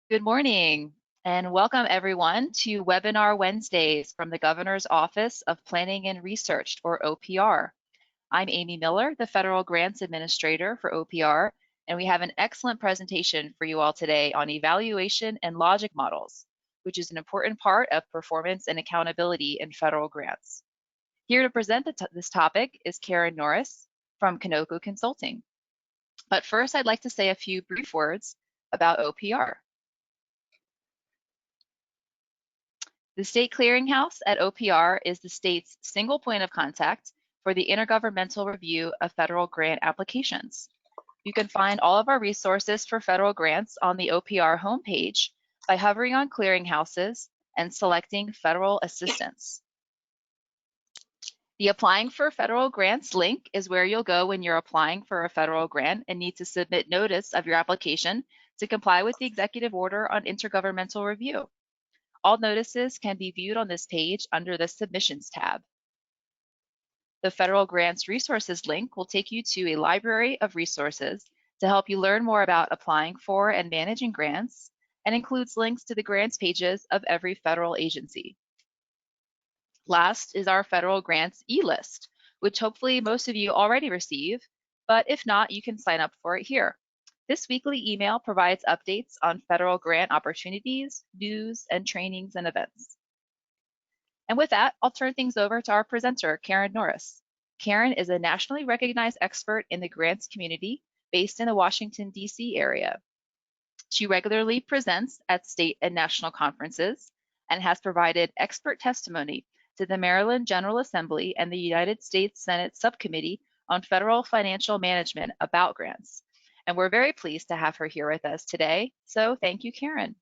Good morning and welcome everyone to Webinar Wednesdays from the Governor's Office of Planning and Research, or OPR. I'm Amy Miller, the Federal Grants Administrator for OPR, and we have an excellent presentation for you all today on evaluation and logic models, which is an important part of performance and accountability in federal grants. Here to present this topic is Karen Norris from Kanoko Consulting. But first, I'd like to say a few brief words about OPR. The State Clearinghouse at OPR is the state's single point of contact for the intergovernmental review of federal grant applications. You can find all of our resources for federal grants on the OPR homepage by hovering on Clearinghouses and selecting Federal Assistance. The Applying for Federal Grants link is where you'll go when you're applying for a federal grant and need to submit notice of your application to comply with the Executive Order on Intergovernmental Review. All notices can be viewed on this page under the Submissions tab. The Federal Grants Resources link will take you to a library of resources to help you learn more about applying for and managing grants, and includes links to the grants pages of every federal agency. Last is our federal grants e-list, which hopefully most of you already receive, but if not, you can sign up for it here. This weekly email provides updates on federal grant opportunities, news, and trainings and events. And with that, I'll turn things over to our presenter, Karen Norris. Karen is a nationally recognized expert in the grants community based in the Washington, D.C. area. She regularly presents at state and national conferences and has provided expert testimony to the Maryland General Assembly and the United States Senate Subcommittee on Federal Financial Management about grants. And we're very pleased to have her here with us today. So thank you, Karen.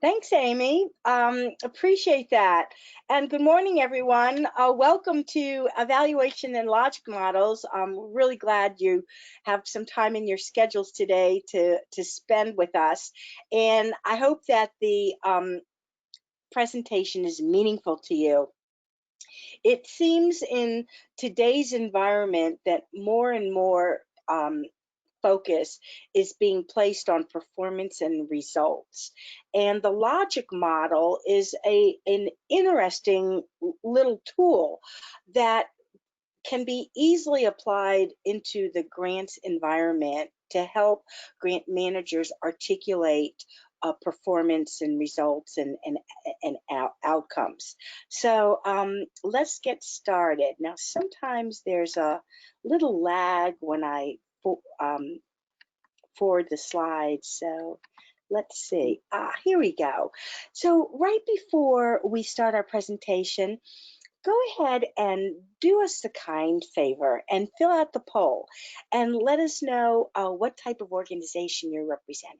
Thanks, Amy. Appreciate that. And good morning, everyone. Welcome to Evaluation and Logic Models. I'm really glad you have some time in your schedules today to spend with us. And I hope that the presentation is meaningful to you. It seems in today's environment that more and more focus is being placed on performance and results. And the logic model is an interesting little tool that can be easily applied into the grants environment to help grant managers articulate performance and results and outcomes. So let's get started. Now, sometimes there's a little lag when I forward the slides. So let's see. Here we go. So right before we start our presentation, go ahead and do us the kind favor and fill out the poll and let us know what type of organization you're representing.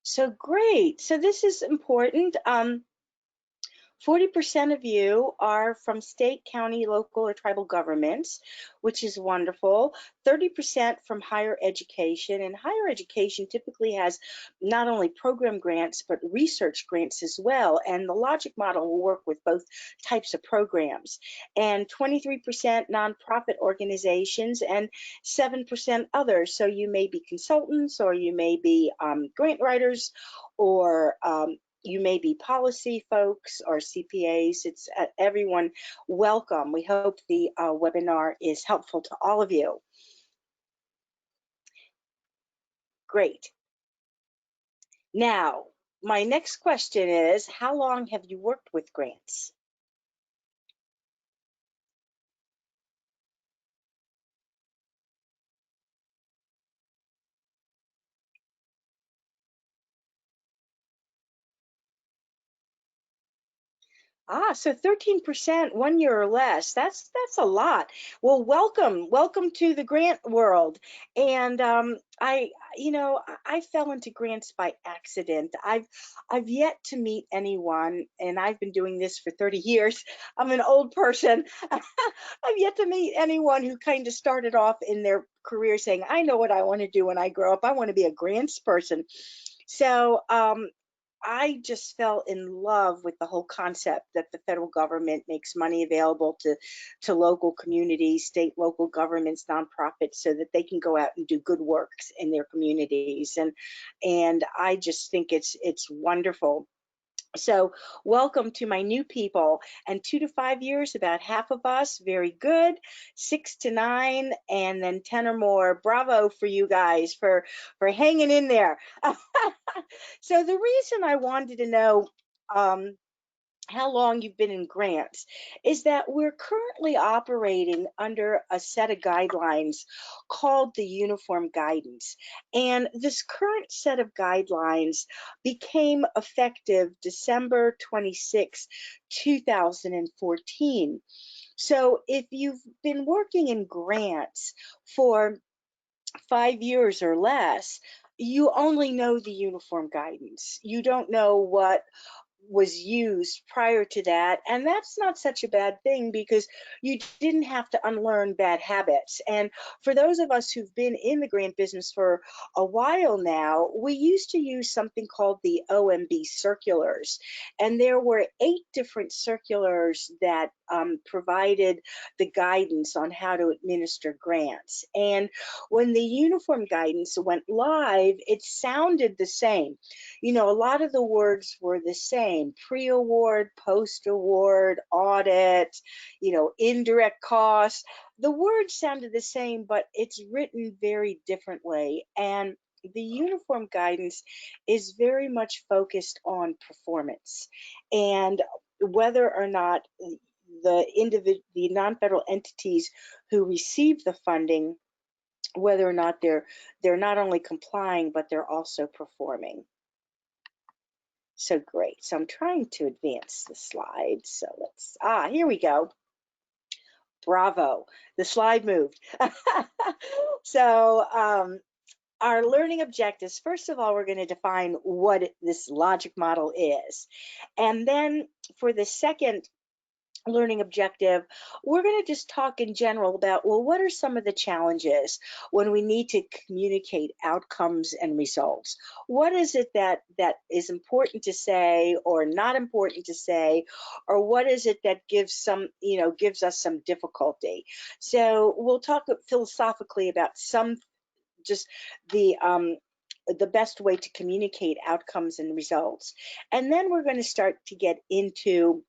So great. So this is important. 40% of you are from state, county, local, or tribal governments, which is wonderful. 30% from higher education, and higher education typically has not only program grants, but research grants as well. And the logic model will work with both types of programs. And 23% nonprofit organizations and 7% others. So you may be consultants, or you may be grant writers, or you may be policy folks or CPAs. It's everyone welcome. We hope the webinar is helpful to all of you. Great. Now, my next question is, how long have you worked with grants? So 13%, 1 year or less. That's a lot. Well, welcome to the grant world. And I fell into grants by accident. I've yet to meet anyone, and I've been doing this for 30 years. I'm an old person. I've yet to meet anyone who kind of started off in their career saying, I know what I want to do when I grow up. I want to be a grants person. So I just fell in love with the whole concept that the federal government makes money available to local communities, state, local governments, nonprofits, so that they can go out and do good works in their communities. And I just think it's wonderful. So welcome to my new people. And 2 to 5 years, about half of us, very good. 6 to 9, and then 10 or more. Bravo for you guys for hanging in there. So the reason I wanted to know um, how long you've been in grants is that we're currently operating under a set of guidelines called the Uniform Guidance. And this current set of guidelines became effective December 26, 2014. So if you've been working in grants for 5 years or less, you only know the uniform guidance. You don't know what was used prior to that. And that's not such a bad thing because you didn't have to unlearn bad habits. And for those of us who've been in the grant business for a while now, we used to use something called the OMB circulars. And there were 8 different circulars that provided the guidance on how to administer grants. And when the uniform guidance went live, it sounded the same. You know, a lot of the words were the same: pre-award, post-award, audit, indirect costs. The words sounded the same, but it's written very differently. And the uniform guidance is very much focused on performance and whether or not the non-federal entities who receive the funding, whether or not they're not only complying, but they're also performing. So great. So I'm trying to advance the slide. So here we go. Bravo. The slide moved. So our learning objectives, first of all, we're going to define what this logic model is. And then for the second learning objective, we're going to just talk in general about, well, what are some of the challenges when we need to communicate outcomes and results? What is it that is important to say or not important to say, or what is it that gives us some difficulty? So we'll talk philosophically about just the best way to communicate outcomes and results. And then we're going to start to get into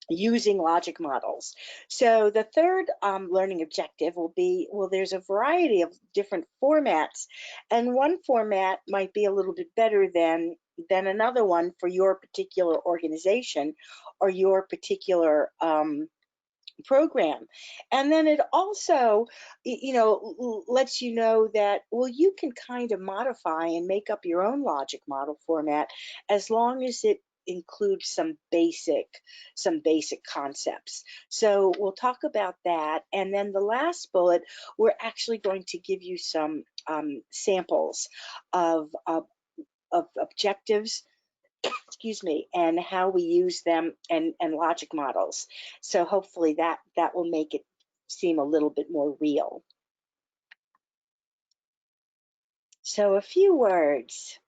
using logic models. So the third learning objective will be, well, there's a variety of different formats, and one format might be a little bit better than another one for your particular organization or your particular program. And then it also, lets you know that, well, you can kind of modify and make up your own logic model format as long as it includes some basic concepts. So we'll talk about that. And then the last bullet, we're actually going to give you some samples of objectives, excuse me, and how we use them, and logic models. So hopefully that will make it seem a little bit more real. So a few words.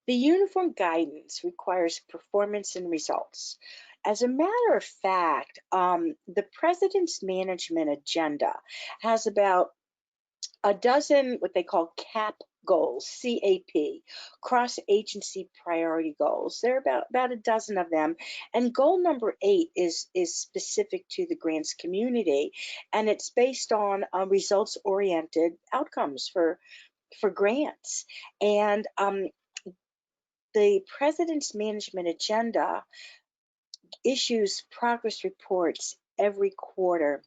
The uniform guidance requires performance and results. As a matter of fact, the President's Management Agenda has about a dozen what they call CAP goals, CAP, cross-agency priority goals. There are about a dozen of them. And goal number 8 is specific to the grants community, and it's based on results-oriented outcomes for grants. And the President's Management Agenda issues progress reports every quarter.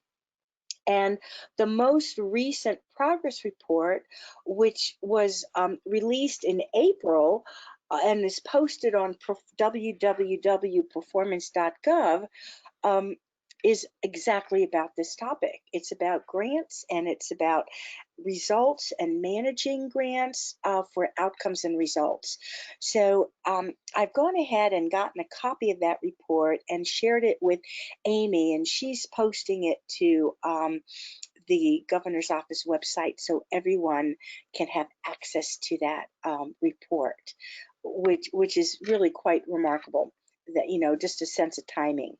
And the most recent progress report, which was released in April and is posted on www.performance.gov, is exactly about this topic. It's about grants, and it's about results and managing grants for outcomes and results. So I've gone ahead and gotten a copy of that report and shared it with Amy, and she's posting it to the governor's office website so everyone can have access to that report. which is really quite remarkable, that, just a sense of timing.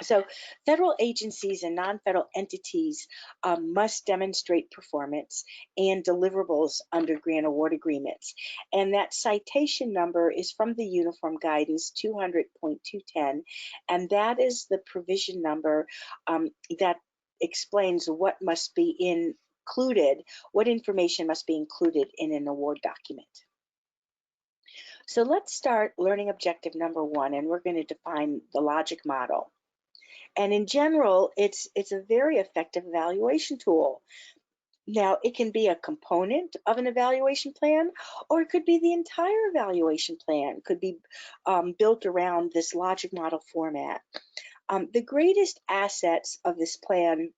So federal agencies and non-federal entities must demonstrate performance and deliverables under grant award agreements. And that citation number is from the Uniform Guidance 200.210, and that is the provision number that explains what must be included, what information must be included in an award document. So let's start learning objective number 1, and we're going to define the logic model. And in general, it's a very effective evaluation tool. Now, it can be a component of an evaluation plan, or it could be the entire evaluation plan. It could be built around this logic model format. The greatest assets of this plan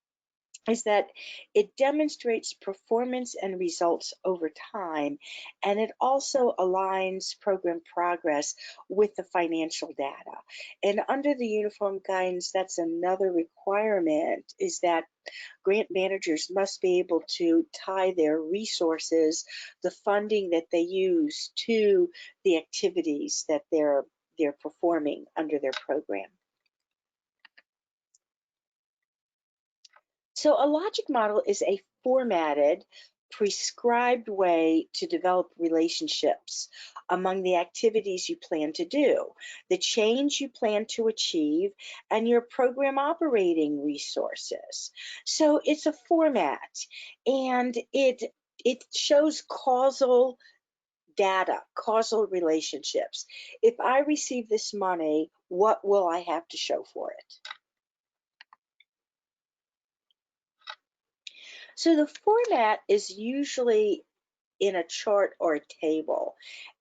is that it demonstrates performance and results over time, and it also aligns program progress with the financial data. And under the Uniform Guidance, that's another requirement, is that grant managers must be able to tie their resources, the funding that they use, to the activities that they're performing under their program. So a logic model is a formatted, prescribed way to develop relationships among the activities you plan to do, the change you plan to achieve, and your program operating resources. So it's a format, and it shows causal data, causal relationships. If I receive this money, what will I have to show for it? So the format is usually in a chart or a table,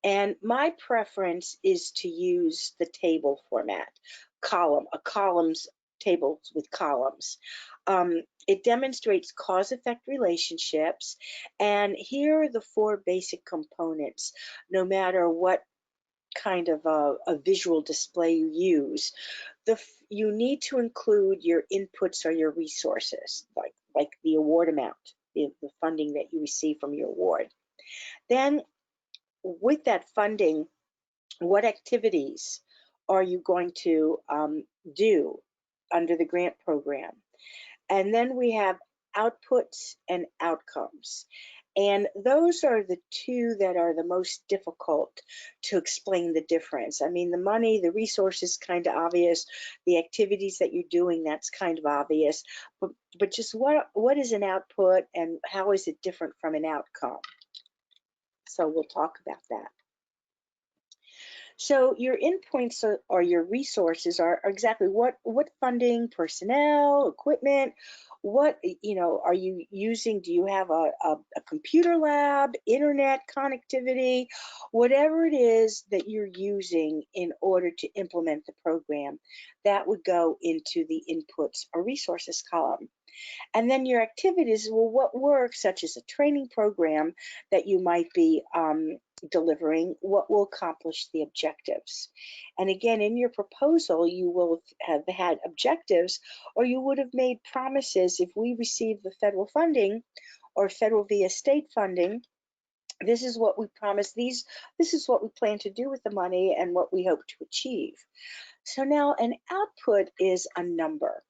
and my preference is to use the table format, columns, tables with columns. It demonstrates cause-effect relationships, and here are the 4 basic components, no matter what kind of a visual display you use. You need to include your inputs or your resources, like the award amount, the funding that you receive from your award. Then with that funding, what activities are you going to do under the grant program? And then we have outputs and outcomes. And those are the 2 that are the most difficult to explain the difference. I mean, the money, the resources, kind of obvious. The activities that you're doing, that's kind of obvious. But just what is an output, and how is it different from an outcome? So we'll talk about that. So your endpoints or your resources are exactly what funding, personnel, equipment, what are you using? Do you have a computer lab, internet connectivity, whatever it is that you're using in order to implement the program, that would go into the inputs or resources column. And then your activities, well, what work, such as a training program that you might be delivering, what will accomplish the objectives. And again, in your proposal, you will have had objectives, or you would have made promises. If we receive the federal funding or federal via state funding, this is what we promise. This is what we plan to do with the money and what we hope to achieve. So now an output is a number.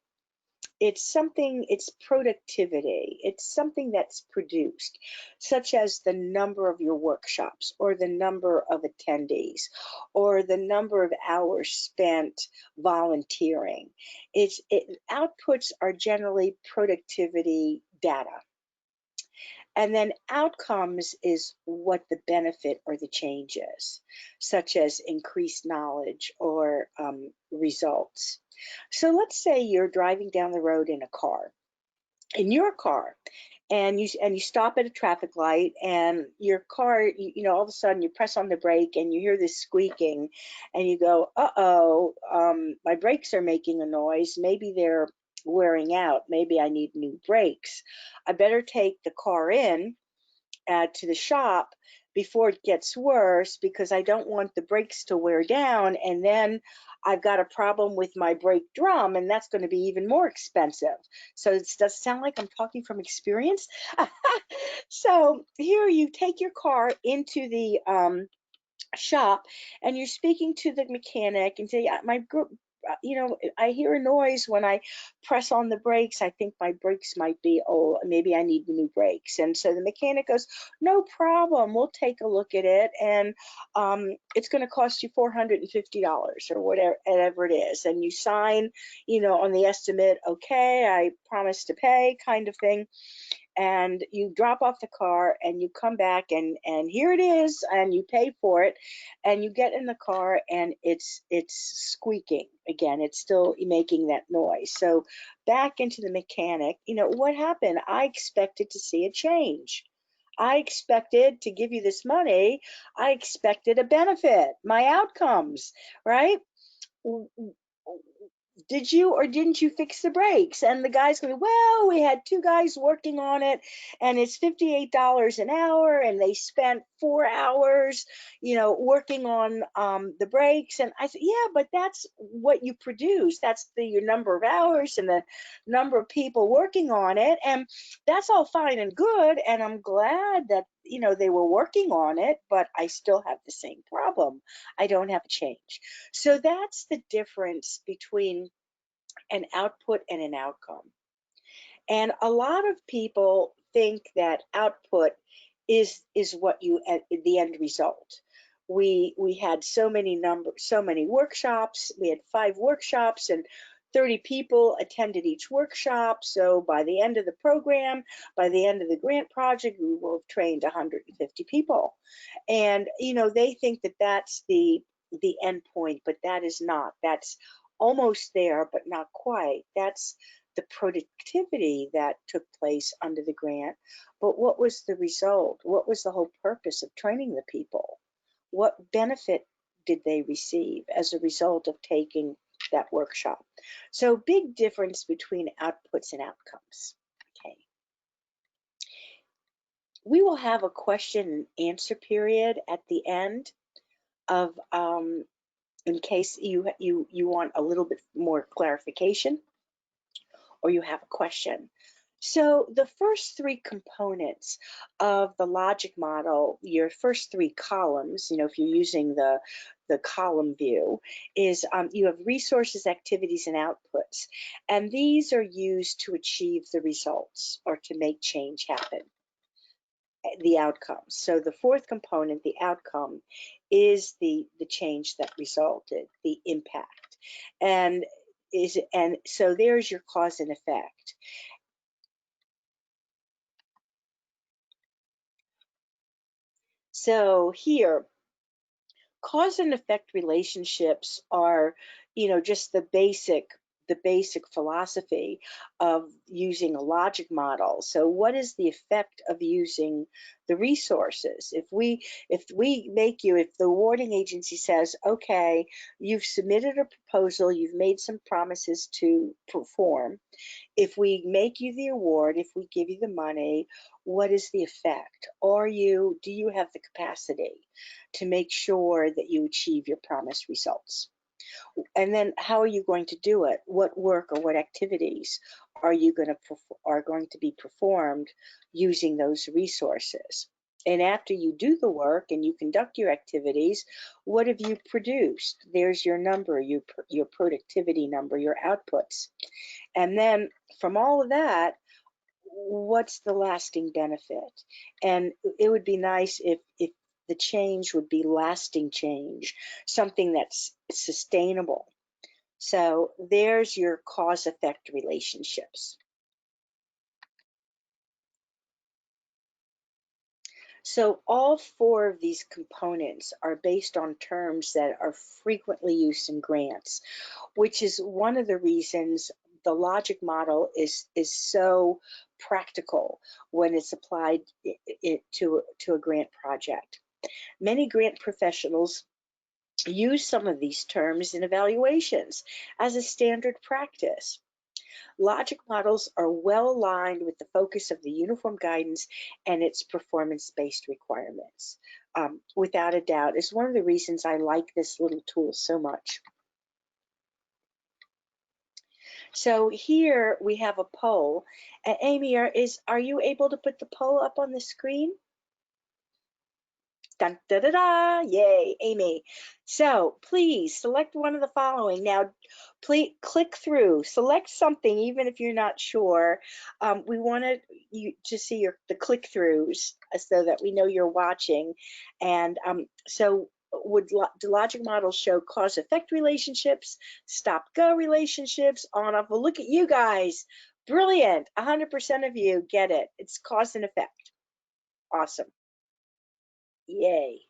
It's productivity. It's something that's produced, such as the number of your workshops, or the number of attendees, or the number of hours spent volunteering. Outputs are generally productivity data. And then outcomes is what the benefit or the change is, such as increased knowledge or results. So let's say you're driving down the road in your car, and you stop at a traffic light, and your car, all of a sudden you press on the brake and you hear this squeaking, and you go, uh-oh, my brakes are making a noise. Maybe they're wearing out. Maybe I need new brakes. I better take the car in to the shop before it gets worse, because I don't want the brakes to wear down, and then I've got a problem with my brake drum, and that's going to be even more expensive. So it does sound like I'm talking from experience. So here you take your car into the shop and you're speaking to the mechanic and say, "Yeah, my group, I hear a noise when I press on the brakes. I think my brakes might be old. Maybe I need new brakes." And so the mechanic goes, "No problem. We'll take a look at it, and it's going to cost you $450 or whatever it is." And you sign, on the estimate, "Okay, I promise to pay," kind of thing. And you drop off the car and you come back and here it is, and you pay for it, and you get in the car and it's squeaking again. It's still making that noise. So back into the mechanic, what happened? I expected to see a change. I expected to give you this money. I expected a benefit, my outcomes, right? Did you or didn't you fix the brakes? And the guy's going, "Well, we had two guys working on it, and it's $58 an hour, and they spent 4 hours, working on the brakes." And I said, "Yeah, but that's what you produce. That's your number of hours and the number of people working on it, and that's all fine and good. And I'm glad that they were working on it, but I still have the same problem. I don't have a change." So that's the difference between an output and an outcome. And a lot of people think that output is what you at the end result. We had so many workshops. We had 5 workshops and 30 people attended each workshop. So by the end of the program, by the end of the grant project, we will have trained 150 people. And they think that that's the end point, but that is not. That's almost there, but not quite. That's the productivity that took place under the grant. But what was the result? What was the whole purpose of training the people? What benefit did they receive as a result of taking that workshop? So big difference between outputs and outcomes. Okay. We will have a question and answer period at the end of in case you want a little bit more clarification or you have a question. So the first 3 components of the logic model, your first 3 columns, if you're using the column view, is you have resources, activities, and outputs. And these are used to achieve the results or to make change happen, the outcomes. So the 4th component, the outcome, is the change that resulted, the impact. And so there's your cause and effect. So here, cause and effect relationships are, just the basic philosophy of using a logic model. So what is the effect of using the resources? If the awarding agency says, "Okay, you've submitted a proposal, you've made some promises to perform. If we make you the award, if we give you the money, what is the effect? Do you have the capacity to make sure that you achieve your promised results? And then how are you going to do it? What work or what activities are going to be performed using those resources? And after you do the work and you conduct your activities, what have you produced? There's your number, your productivity number, your outputs. And then from all of that, what's the lasting benefit? And it would be nice if the change would be lasting change, something that's sustainable. So there's your cause-effect relationships. So all 4 of these components are based on terms that are frequently used in grants, which is one of the reasons the logic model is so practical when it's applied to a grant project. Many grant professionals use some of these terms in evaluations as a standard practice. Logic models are well aligned with the focus of the uniform guidance and its performance-based requirements. Without a doubt, it's one of the reasons I like this little tool so much. So here we have a poll. Amy, are you able to put the poll up on the screen? Dun, da, da, da. Yay, Amy. So please select one of the following. Now, please click through, select something, even if you're not sure. We wanted you to see the click-throughs so that we know you're watching. And so do logic models show cause-effect relationships, stop-go relationships, on-off? Well, look at you guys. Brilliant. 100% of you get it. It's cause and effect. Awesome. Yay.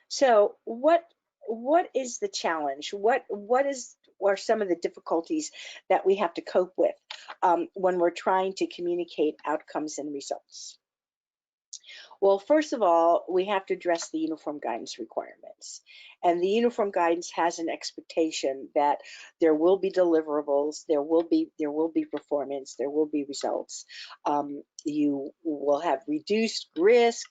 So what is the challenge? What are some of the difficulties that we have to cope with when we're trying to communicate outcomes and results? Well, first of all, we have to address the uniform guidance requirements. And the uniform guidance has an expectation that there will be deliverables, there will be performance, there will be results. You will have reduced risk,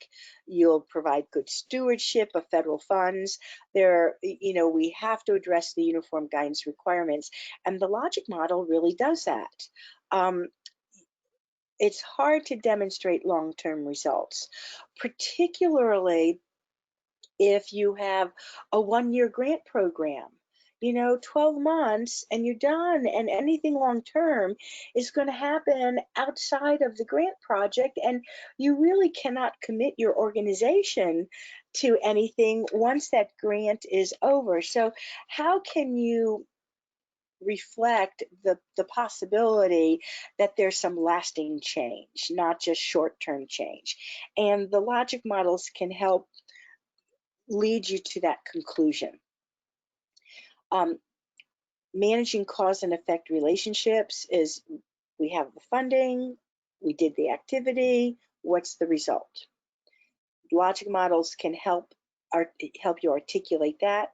you'll provide good stewardship of federal funds. We have to address the uniform guidance requirements, and the logic model really does that. It's hard to demonstrate long-term results, particularly if you have a one-year grant program. 12 months and you're done, and anything long-term is going to happen outside of the grant project, and you really cannot commit your organization to anything once that grant is over. So how can you reflect the possibility that there's some lasting change, not just short-term change? And the logic models can help lead you to that conclusion. Managing cause and effect relationships is, we have the funding, we did the activity, what's the result? Logic models can help you articulate that,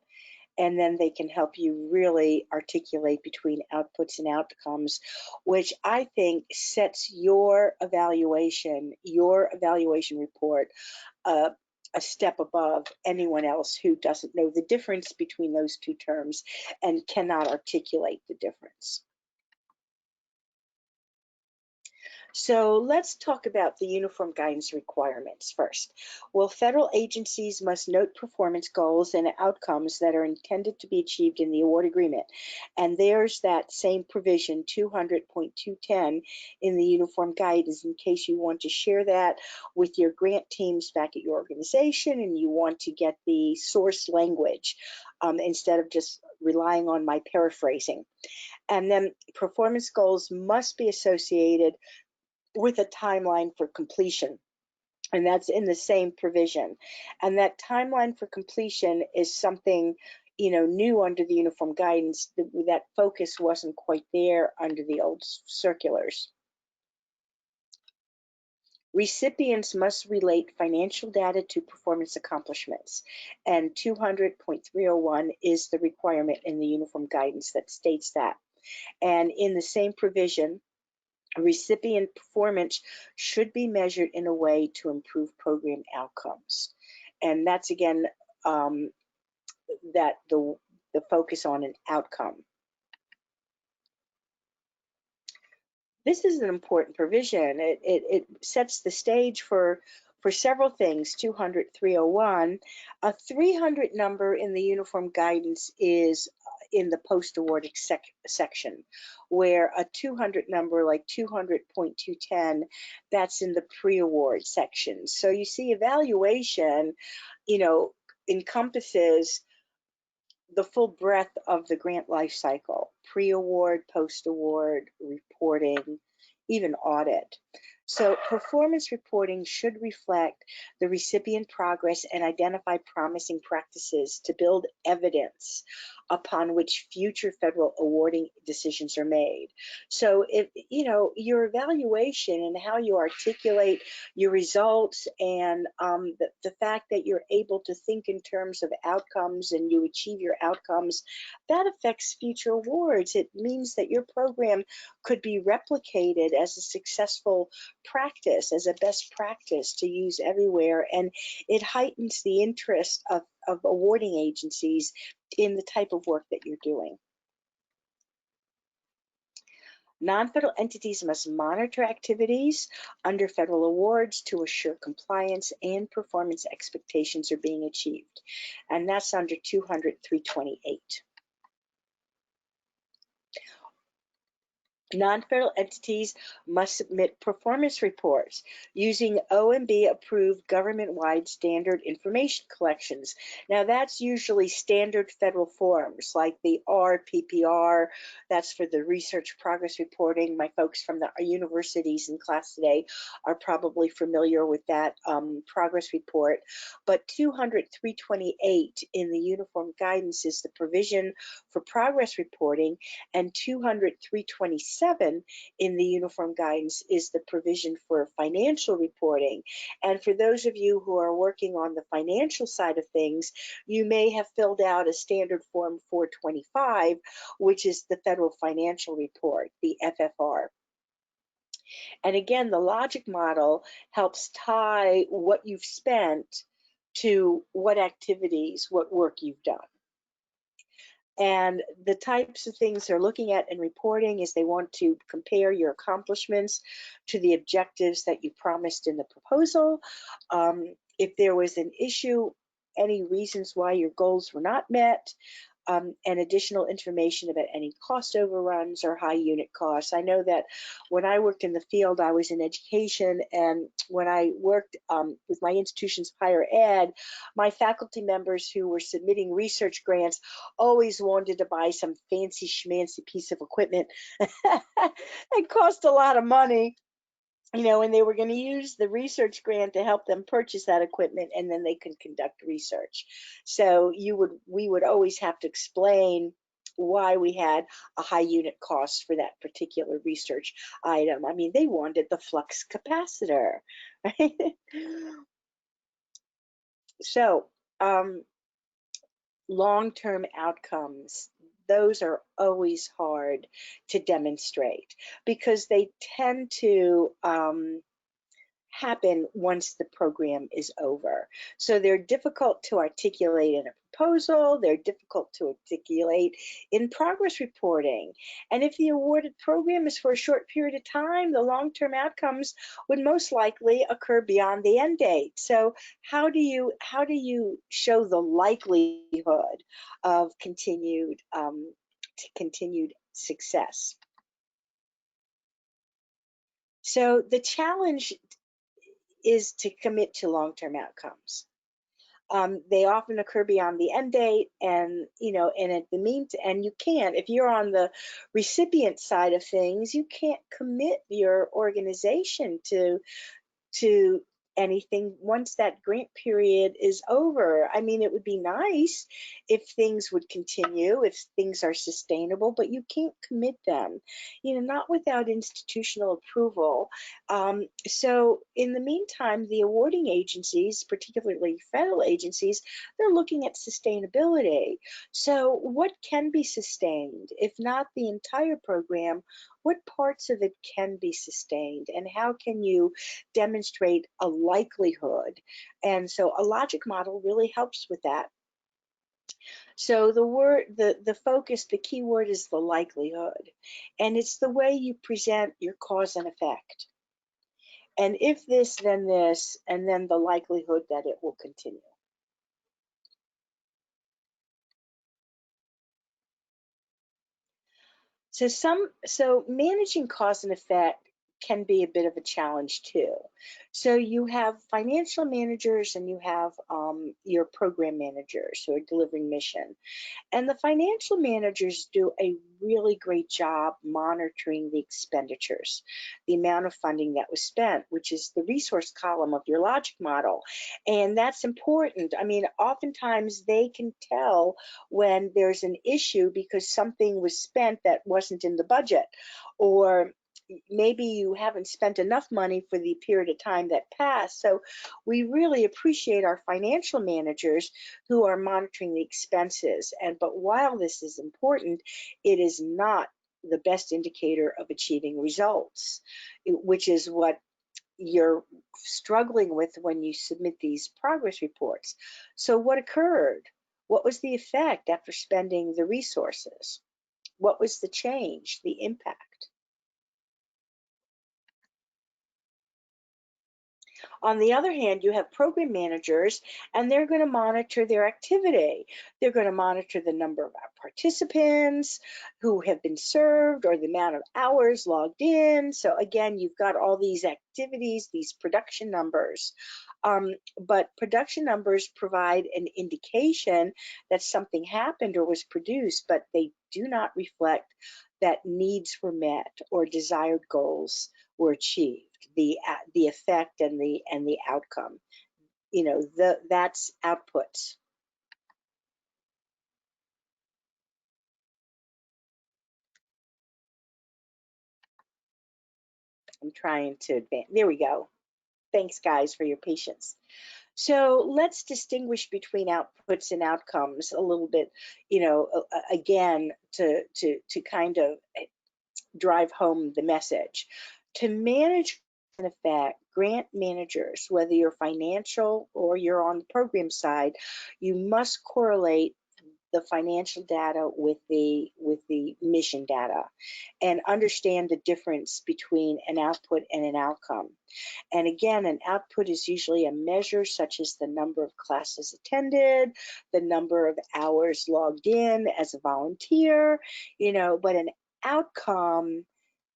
and then they can help you really articulate between outputs and outcomes, which I think sets your evaluation report a step above anyone else who doesn't know the difference between those two terms and cannot articulate the difference. So let's talk about the uniform guidance requirements first. Well, federal agencies must note performance goals and outcomes that are intended to be achieved in the award agreement. And there's that same provision, 200.210 in the uniform guidance, in case you want to share that with your grant teams back at your organization and you want to get the source language instead of just relying on my paraphrasing. And then performance goals must be associated with a timeline for completion, and that's in the same provision. And that timeline for completion is something new under the uniform guidance. That focus wasn't quite there under the old circulars. Recipients must relate financial data to performance accomplishments, and 200.301 is the requirement in the uniform guidance that states that. And in the same provision, recipient performance should be measured in a way to improve program outcomes. And that's again that the focus on an outcome. This is an important provision. It sets the stage for several things. 200.301, a 300 number in the uniform guidance is in the post-award section, where a 200 number like 200.210, that's in the pre-award section. So you see, evaluation, encompasses the full breadth of the grant life cycle: pre-award, post-award, reporting, even audit. So performance reporting should reflect the recipient progress and identify promising practices to build evidence upon which future federal awarding decisions are made. So if your evaluation and how you articulate your results, and the fact that you're able to think in terms of outcomes and you achieve your outcomes, that affects future awards. It means that your program could be replicated as a successful practice, as a best practice to use everywhere, and it heightens the interest of awarding agencies in the type of work that you're doing. Non-federal entities must monitor activities under federal awards to assure compliance and performance expectations are being achieved. And that's under 200-328. Non-federal entities must submit performance reports using OMB approved government-wide standard information collections. Now that's usually standard federal forms like the RPPR, that's for the research progress reporting. My folks from the universities in class today are probably familiar with that progress report. But 200-328 in the uniform guidance is the provision for progress reporting, and 200-327 in the uniform guidance is the provision for financial reporting. And for those of you who are working on the financial side of things, you may have filled out a standard form 425, which is the federal financial report, the FFR. And again, the logic model helps tie what you've spent to what activities, what work you've done. And the types of things they're looking at in reporting is they want to compare your accomplishments to the objectives that you promised in the proposal. If there was an issue, any reasons why your goals were not met, and additional information about any cost overruns or high unit costs. I know that when I worked in the field, I was in education, and when I worked with my institutions of higher ed, my faculty members who were submitting research grants always wanted to buy some fancy schmancy piece of equipment. It cost a lot of money, you know, and they were going to use the research grant to help them purchase that equipment, and then they could conduct research. So we would always have to explain why we had a high unit cost for that particular research item. I mean, they wanted the flux capacitor, right? So long-term outcomes, those are always hard to demonstrate because they tend to happen once the program is over. So they're difficult to articulate in a proposal, they're difficult to articulate in progress reporting. And if the awarded program is for a short period of time, the long-term outcomes would most likely occur beyond the end date. So how do you show the likelihood of continued success? So the challenge is to commit to long-term outcomes. They often occur beyond the end date, and and at the meantime, and you can't, if you're on the recipient side of things, you can't commit your organization to anything once that grant period is over. I mean, it would be nice if things would continue, if things are sustainable, but you can't commit them, not without institutional approval. So in the meantime, the awarding agencies, particularly federal agencies, they're looking at sustainability. So what can be sustained? If not the entire program, what parts of it can be sustained, and how can you demonstrate a likelihood? And so a logic model really helps with that. So the focus, the key word is the likelihood, and it's the way you present your cause and effect. And if this, then this, and then the likelihood that it will continue. So managing cause and effect can be a bit of a challenge too. So you have financial managers and you have your program managers who are delivering mission. And the financial managers do a really great job monitoring the expenditures, the amount of funding that was spent, which is the resource column of your logic model. And that's important. I mean, oftentimes they can tell when there's an issue because something was spent that wasn't in the budget, or maybe you haven't spent enough money for the period of time that passed. So we really appreciate our financial managers who are monitoring the expenses. But while this is important, it is not the best indicator of achieving results, which is what you're struggling with when you submit these progress reports. So what occurred? What was the effect after spending the resources? What was the change, the impact? On the other hand, you have program managers, and they're going to monitor their activity. They're going to monitor the number of participants who have been served or the amount of hours logged in. So again, you've got all these activities, these production numbers. But production numbers provide an indication that something happened or was produced, but they do not reflect that needs were met or desired goals were achieved. The effect and the outcome, that's outputs. I'm trying to advance. There we go. Thanks, guys, for your patience. So let's distinguish between outputs and outcomes a little bit, again, to kind of drive home the message. To manage an effect, grant managers, whether you're financial or you're on the program side, you must correlate the financial data with the mission data and understand the difference between an output and an outcome. And again, an output is usually a measure such as the number of classes attended, the number of hours logged in as a volunteer, but an outcome,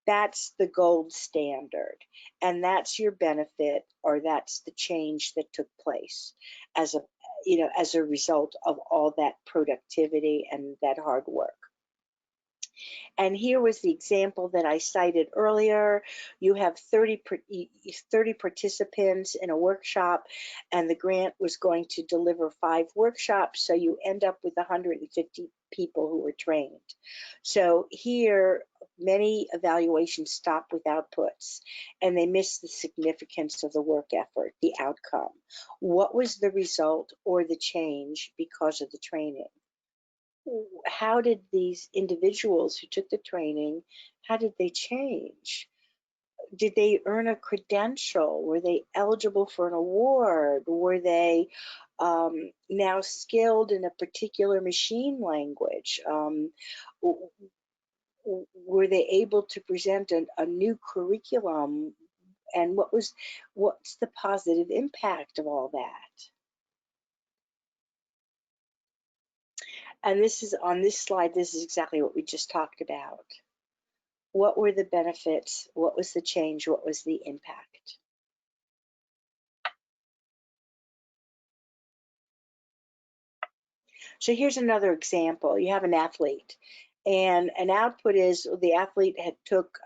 that's the gold standard, and that's your benefit, or that's the change that took place as a result of all that productivity and that hard work. And here was the example that I cited earlier. You have 30 participants in a workshop, and the grant was going to deliver 5 workshops, so you end up with 150 people who were trained. So here, many evaluations stop with outputs, and they miss the significance of the work effort, the outcome. What was the result or the change because of the training? How did these individuals who took the training, how did they change? Did they earn a credential? Were they eligible for an award? Were they now skilled in a particular machine language? Were they able to present a new curriculum? And what's the positive impact of all that? And this is on this slide, this is exactly what we just talked about. What were the benefits? What was the change? What was the impact? So here's another example. You have an athlete, and an output is the athlete had took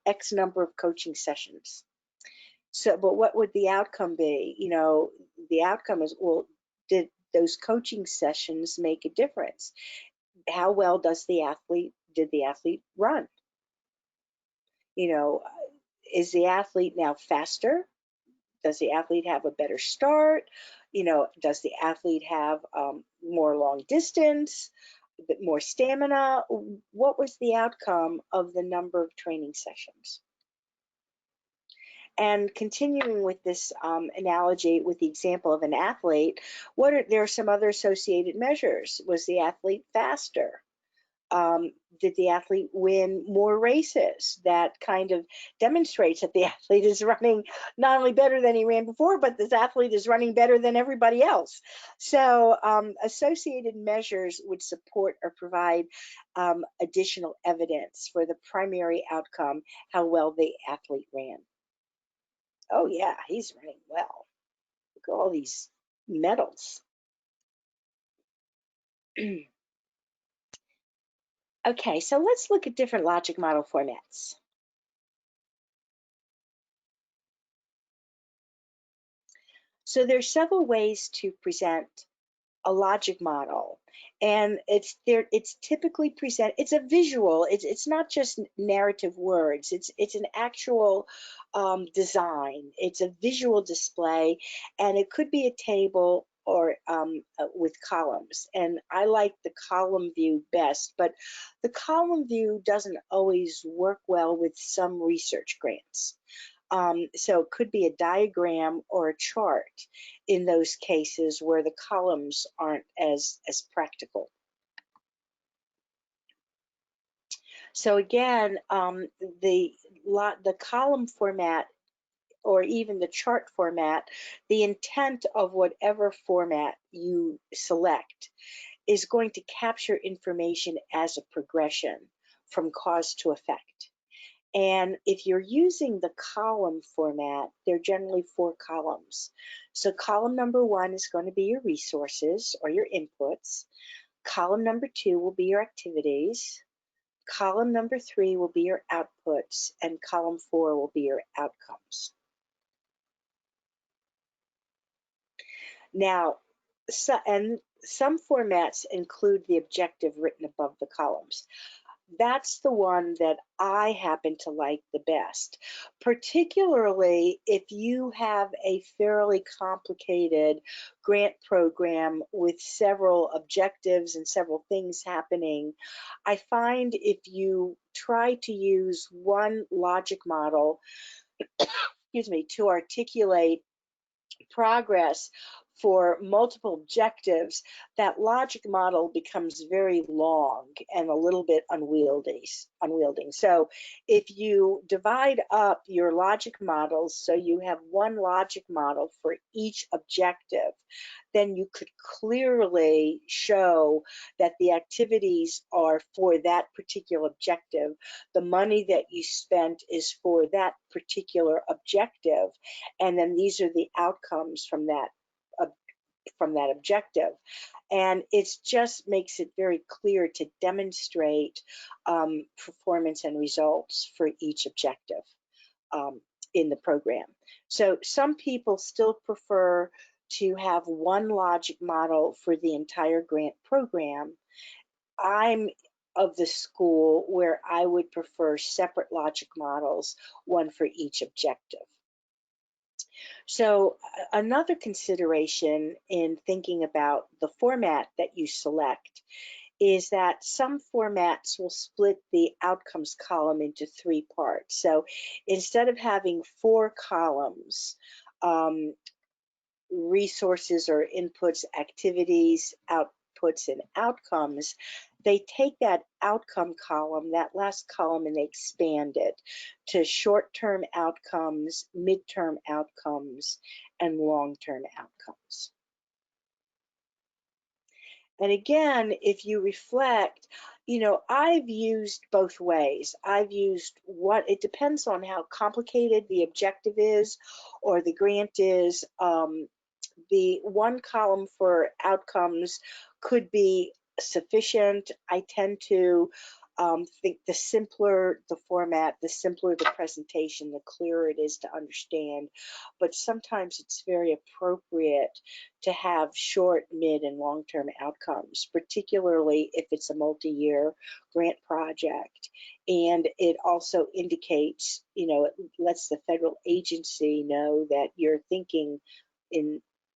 X number of coaching sessions. So, but what would the outcome be? The outcome is, well, did those coaching sessions make a difference? How well did the athlete run? Is the athlete now faster? Does the athlete have a better start? Does the athlete have more long distance, a bit more stamina? What was the outcome of the number of training sessions? And continuing with this analogy with the example of an athlete, there are some other associated measures. Was the athlete faster? Did the athlete win more races? That kind of demonstrates that the athlete is running not only better than he ran before, but this athlete is running better than everybody else. So associated measures would support or provide additional evidence for the primary outcome, how well the athlete ran. Oh yeah, he's running well. Look at all these medals. Okay, so let's look at different logic model formats. So there's several ways to present a logic model, and it's typically it's a visual. It's not just narrative words. It's an actual design. It's a visual display, and it could be a table or with columns. And I like the column view best, but the column view doesn't always work well with some research grants. So it could be a diagram or a chart in those cases where the columns aren't as practical. So again, the column format or even the chart format, the intent of whatever format you select is going to capture information as a progression from cause to effect. And if you're using the column format, they're generally 4 columns. So column number 1 is going to be your resources or your inputs. Column number 2 will be your activities. Column number 3 will be your outputs, and column 4 will be your outcomes. Now, some formats include the objective written above the columns. That's the one that I happen to like the best, particularly if you have a fairly complicated grant program with several objectives and several things happening. I find if you try to use one logic model, excuse me, to articulate progress for multiple objectives, that logic model becomes very long and a little bit unwieldy. So if you divide up your logic models so you have one logic model for each objective, then you could clearly show that the activities are for that particular objective. The money that you spent is for that particular objective, and then these are the outcomes from that objective. And it just makes it very clear to demonstrate performance and results for each objective in the program. So some people still prefer to have one logic model for the entire grant program. I'm of the school where I would prefer separate logic models, one for each objective. So another consideration in thinking about the format that you select is that some formats will split the outcomes column into 3 parts. So instead of having 4 columns, resources or inputs, activities, outputs, and outcomes, they take that outcome column, that last column, and they expand it to short-term outcomes, mid-term outcomes, and long-term outcomes. And again, if you reflect, I've used both ways. I've used it depends on how complicated the objective is or the grant is. The one column for outcomes could be sufficient. I tend to think the simpler the format, the simpler the presentation, the clearer it is to understand. But sometimes it's very appropriate to have short, mid, and long-term outcomes, particularly if it's a multi-year grant project. And it also indicates, it lets the federal agency know that you're thinking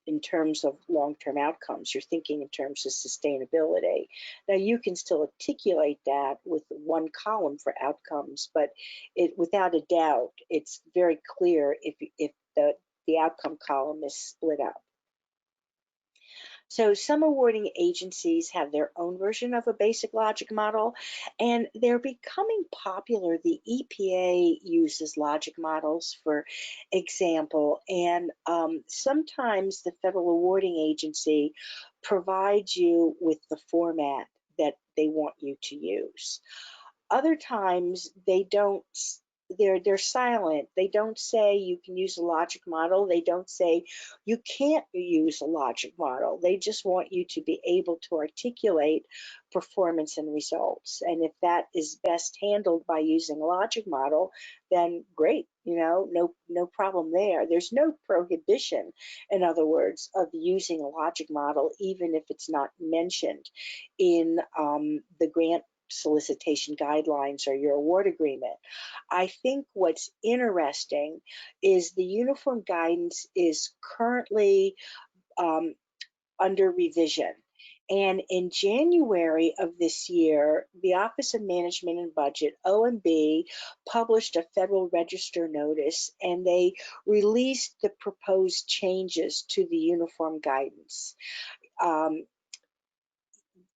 in terms of long-term outcomes. You're thinking in terms of sustainability. Now you can still articulate that with one column for outcomes, but without a doubt, it's very clear if the outcome column is split up. So some awarding agencies have their own version of a basic logic model, and they're becoming popular. The EPA uses logic models, for example, and sometimes the federal awarding agency provides you with the format that they want you to use. Other times they don't. They're silent. They don't say you can use a logic model. They don't say you can't use a logic model. They just want you to be able to articulate performance and results. And if that is best handled by using a logic model, then great, no problem there. There's no prohibition, in other words, of using a logic model, even if it's not mentioned in the grant solicitation guidelines or your award agreement. I think what's interesting is the uniform guidance is currently under revision. And in January of this year, the Office of Management and Budget, OMB, published a Federal Register notice, and they released the proposed changes to the uniform guidance. At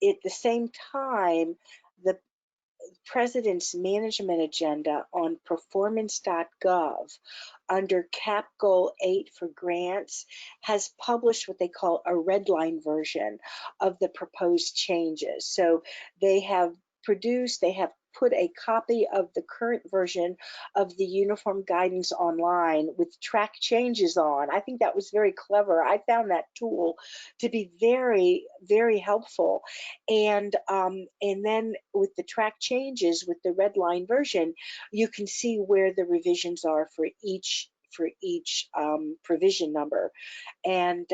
the same time, President's management agenda on performance.gov under Cap Goal 8 for grants has published what they call a red line version of the proposed changes. So they have put a copy of the current version of the uniform guidance online with track changes on. I think that was very clever. I found that tool to be very, very helpful. And then with the track changes with the red line version, you can see where the revisions are for each provision number. And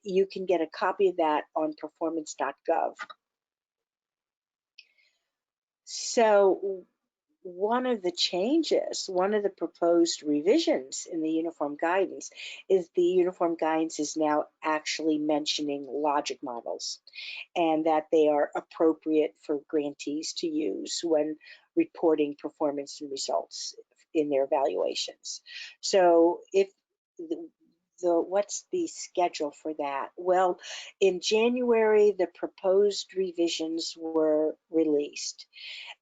you can get a copy of that on performance.gov. So one of the proposed revisions in the uniform guidance is the uniform guidance is now actually mentioning logic models, and that they are appropriate for grantees to use when reporting performance and results in their evaluations. So if what's the schedule for that? Well, in January, the proposed revisions were released.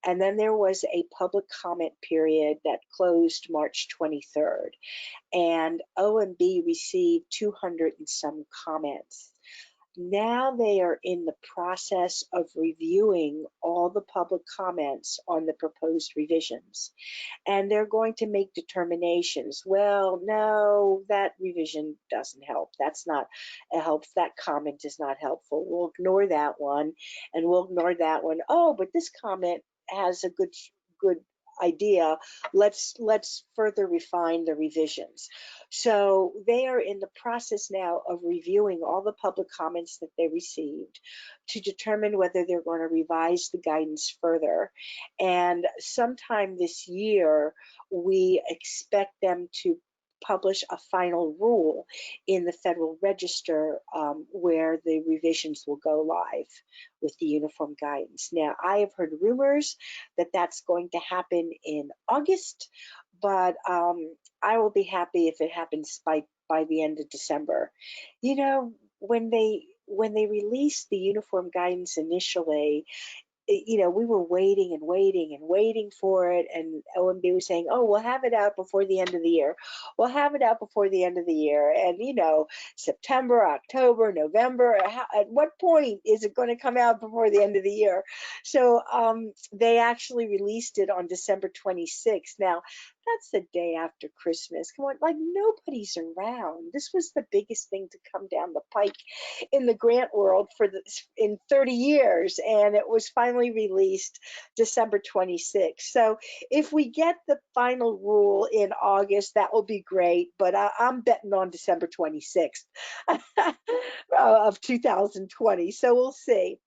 And then there was a public comment period that closed March 23rd. And OMB received 200 and some comments. Now they are in the process of reviewing all the public comments on the proposed revisions. And they're going to make determinations. Well, no, that revision doesn't help. That's not a help. That comment is not helpful. We'll ignore that one, and we'll ignore that one. Oh, but this comment has a good idea. Let's further refine the revisions. So they are in the process now of reviewing all the public comments that they received to determine whether they're going to revise the guidance further. And sometime this year, we expect them to publish a final rule in the Federal Register where the revisions will go live with the uniform guidance. Now, I have heard rumors that that's going to happen in August, but I will be happy if it happens by the end of December. You know, when they released the uniform guidance initially, you know, we were waiting and waiting and waiting for it, and OMB was saying, oh, we'll have it out before the end of the year. We'll have it out before the end of the year. And, you know, September, October, November, at what point is it going to come out before the end of the year? So they actually released it on December 26th. Now, that's the day after Christmas. Come on, like nobody's around. This was the biggest thing to come down the pike in the grant world in 30 years, and it was finally released December 26th. So if we get the final rule in August, that will be great, but I'm betting on December 26th of 2020. So we'll see.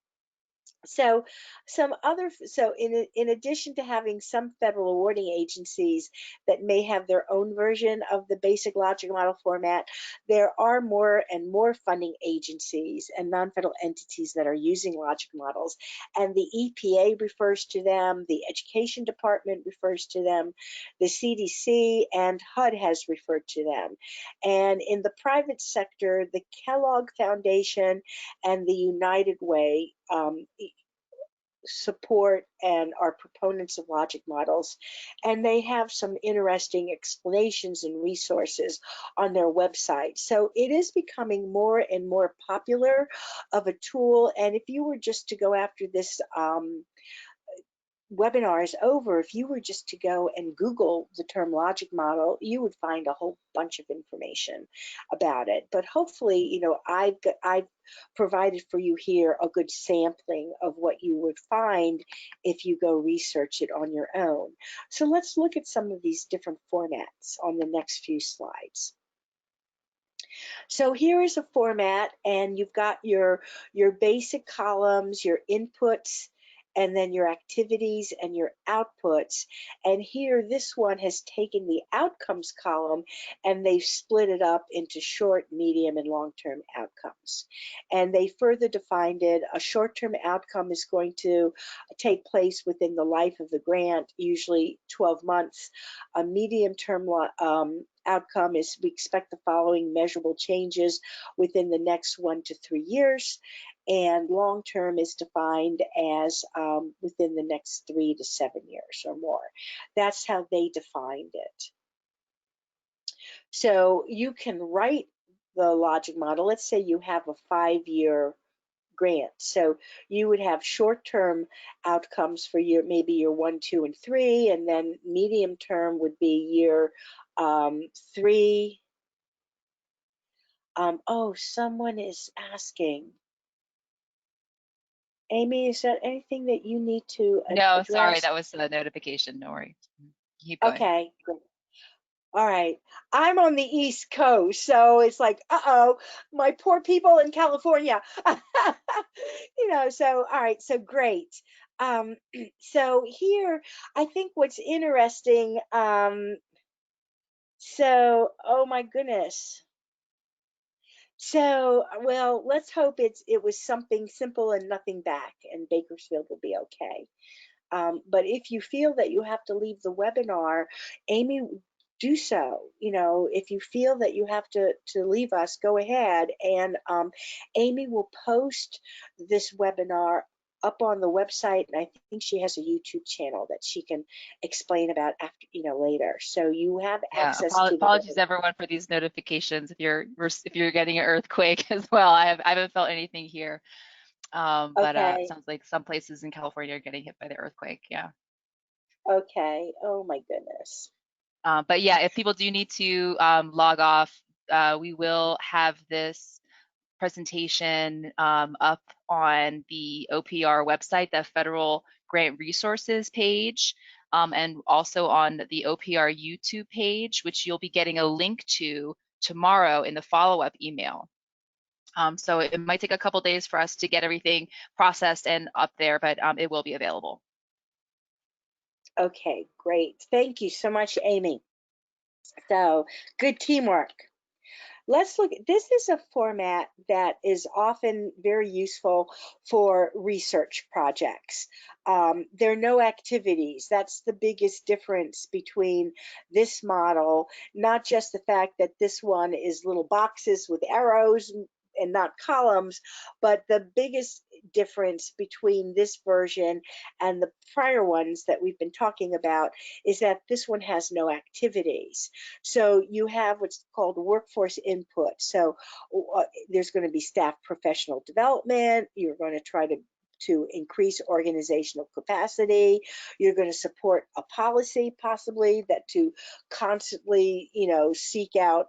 So in addition to having some federal awarding agencies that may have their own version of the basic logic model format, there are more and more funding agencies and non-federal entities that are using logic models. And the EPA refers to them, the Education Department refers to them, the CDC and HUD has referred to them. And in the private sector, the Kellogg Foundation and the United Way support and are proponents of logic models, and they have some interesting explanations and resources on their website. So it is becoming more and more popular of a tool. And if you were just to go after this webinar is over, if you were just to go and Google the term logic model, you would find a whole bunch of information about it. But hopefully, you know, I've provided for you here a good sampling of what you would find if you go research it on your own. So let's look at some of these different formats on the next few slides. So here is a format, and you've got your basic columns, your inputs, and then your activities and your outputs. And here, this one has taken the outcomes column and they've split it up into short, medium, and long-term outcomes. And they further defined it. A short-term outcome is going to take place within the life of the grant, usually 12 months. A medium-term outcome is we expect the following measurable changes within the next 1 to 3 years. And long-term is defined as within the next 3 to 7 years or more. That's how they defined it. So you can write the logic model. Let's say you have a 5-year grant. So you would have short-term outcomes for maybe year 1, 2, and 3, and then medium term would be year 3. Oh, someone is asking. Amy, is that anything that you need to No, sorry, address? that was the notification. No worries. Keep going. Okay, great. All right. I'm on the East Coast, so it's like, uh-oh, my poor people in California. So all right, so great. Um, so here, I think what's interesting, oh my goodness. So, well, let's hope it was something simple and nothing back, and Bakersfield will be okay. But if you feel that you have to leave the webinar, Amy, do so. If you feel that you have to leave us, go ahead. And Amy will post this webinar up on the website. And I think she has a YouTube channel that she can explain about after, later. So you have Yeah, access to the apologies webinar. everyone for these notifications. If you're getting an earthquake as well, I haven't felt anything here. But it Okay. sounds like some places in California are getting hit by the earthquake. Yeah. Okay. Oh my goodness. But yeah, if people do need to log off, we will have this presentation up on the OPR website, the Federal Grant Resources page, and also on the OPR YouTube page, which you'll be getting a link to tomorrow in the follow-up email. So it might take a couple days for us to get everything processed and up there, but it will be available. Okay, great. Thank you so much, Amy. So good teamwork. Let's look. This is a format that is often very useful for research projects. There are no activities. That's the biggest difference between this model, not just the fact that this one is little boxes with arrows and not columns, but the biggest difference between this version and the prior ones that we've been talking about is that this one has no activities. So you have what's called workforce input. So there's going to be staff professional development. You're going to try to increase organizational capacity. You're going to support a policy possibly that to constantly, seek out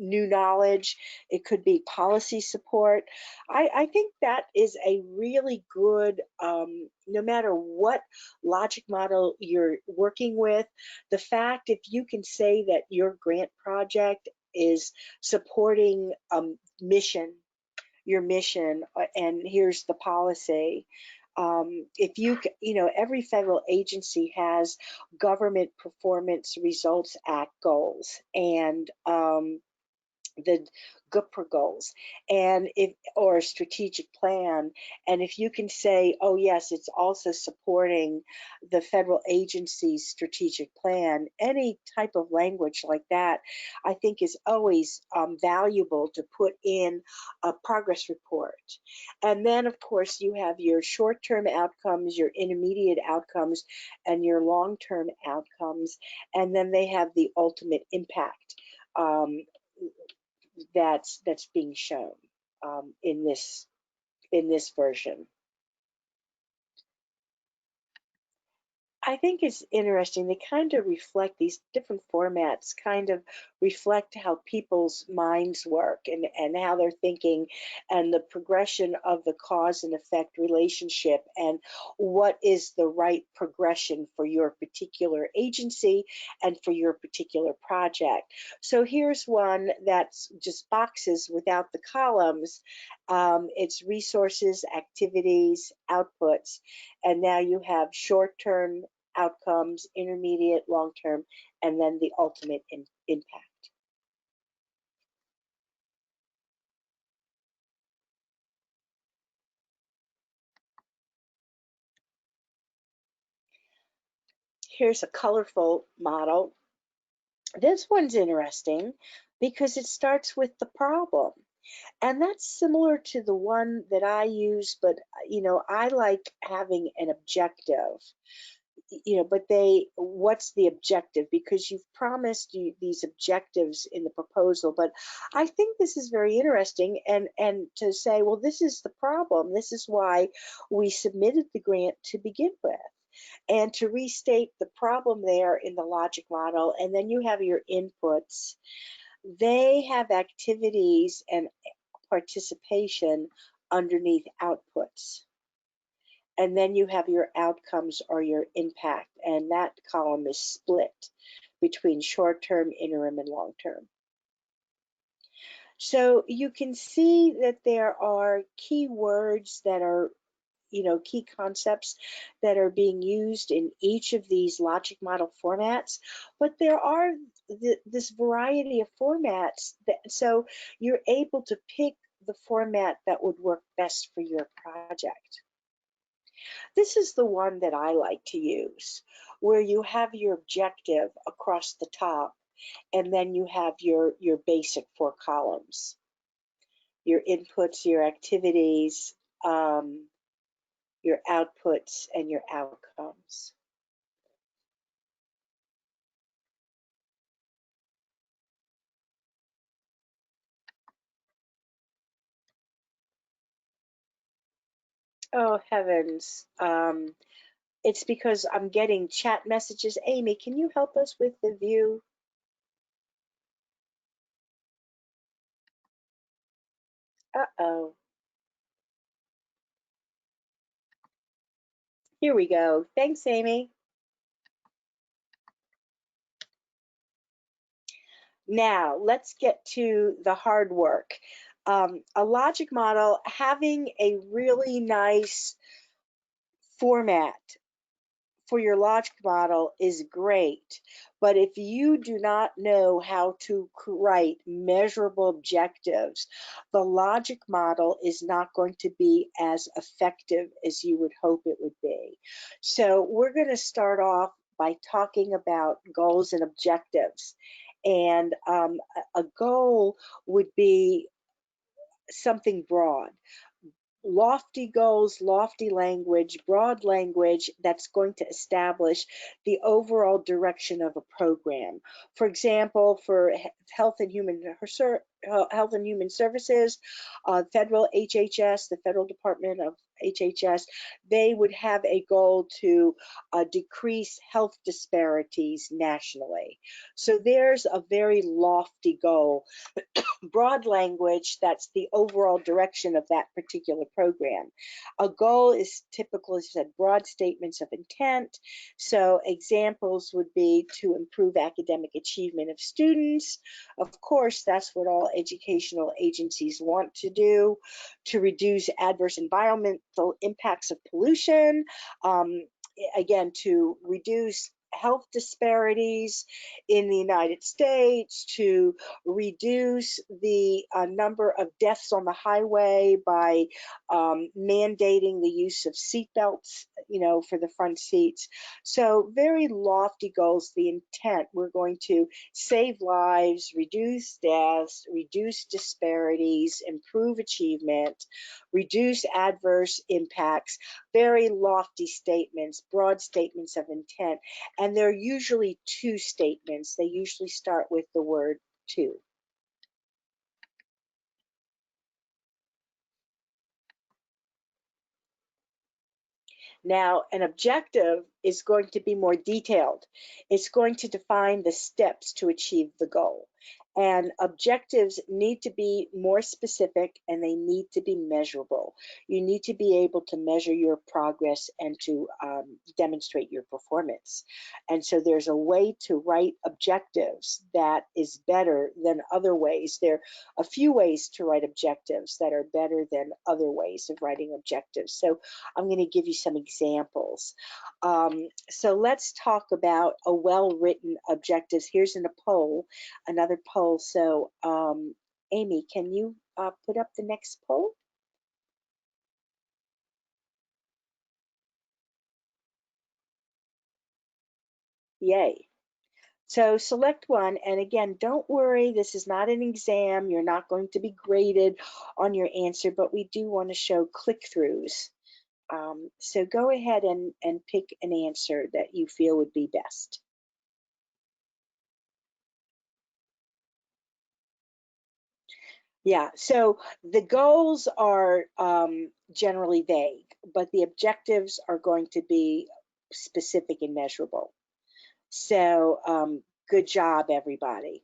new knowledge. It could be policy support. I think that is a really good, no matter what logic model you're working with, the fact if you can say that your grant project is supporting mission, your mission, and here's the policy. If every federal agency has Government Performance Results Act goals, and the GPRA goals, and if or a strategic plan, and if you can say, oh yes, it's also supporting the federal agency's strategic plan, any type of language like that, I think is always valuable to put in a progress report. And then of course you have your short-term outcomes, your intermediate outcomes, and your long-term outcomes, and then they have the ultimate impact. That's being shown in this version. I think it's interesting. They kind of reflect these different formats, kind of reflect how people's minds work and how they're thinking and the progression of the cause and effect relationship and what is the right progression for your particular agency and for your particular project. So here's one that's just boxes without the columns. It's resources, activities, outputs, and now you have short-term outcomes, intermediate, long-term, and then the ultimate impact. Here's a colorful model. This one's interesting because it starts with the problem. And that's similar to the one that I use, but I like having an objective. But what's the objective? Because you've promised these objectives in the proposal. But I think this is very interesting, and to say, well, this is the problem. This is why we submitted the grant to begin with, and to restate the problem there in the logic model. And then you have your inputs. They have activities and participation underneath outputs. And then you have your outcomes or your impact, and that column is split between short-term, interim, and long-term. So you can see that there are key words that are, key concepts that are being used in each of these logic model formats, but there are this variety of formats so you're able to pick the format that would work best for your project. This is the one that I like to use, where you have your objective across the top, and then you have your basic 4 columns, your inputs, your activities, your outputs, and your outcomes. Oh, heavens. It's because I'm getting chat messages. Amy, can you help us with the view? Uh-oh. Here we go. Thanks, Amy. Now, let's get to the hard work. A logic model, having a really nice format for your logic model is great, but if you do not know how to write measurable objectives, the logic model is not going to be as effective as you would hope it would be. So we're going to start off by talking about goals and objectives. And a goal would be something broad. Lofty goals, lofty language, broad language that's going to establish the overall direction of a program. For example, for health and human services, federal HHS, the federal department of HHS, they would have a goal to decrease health disparities nationally. So there's a very lofty goal. Broad language, that's the overall direction of that particular program. A goal is typically, as I said, broad statements of intent. So examples would be to improve academic achievement of students. Of course, that's what all educational agencies want to do. To reduce adverse environmental impacts of pollution. Again, to reduce health disparities in the United States, to reduce the number of deaths on the highway by mandating the use of seatbelts, for the front seats. So very lofty goals. The intent, we're going to save lives, reduce deaths, reduce disparities, improve achievement, reduce adverse impacts. Very lofty statements, broad statements of intent. And they're usually 2 statements. They usually start with the word to. Now, an objective is going to be more detailed. It's going to define the steps to achieve the goal. And objectives need to be more specific, and they need to be measurable. You need to be able to measure your progress and to demonstrate your performance. And so there's a way to write objectives that is better than other ways. There are a few ways to write objectives that are better than other ways of writing objectives. So I'm going to give you some examples. So let's talk about a well-written objectives. Here's in a poll, another poll. So Amy, can you put up the next poll? Yay. So select one, and again, don't worry, this is not an exam. You're not going to be graded on your answer, but we do want to show click-throughs. So go ahead and pick an answer that you feel would be best. Yeah, so the goals are generally vague, but the objectives are going to be specific and measurable. So good job, everybody.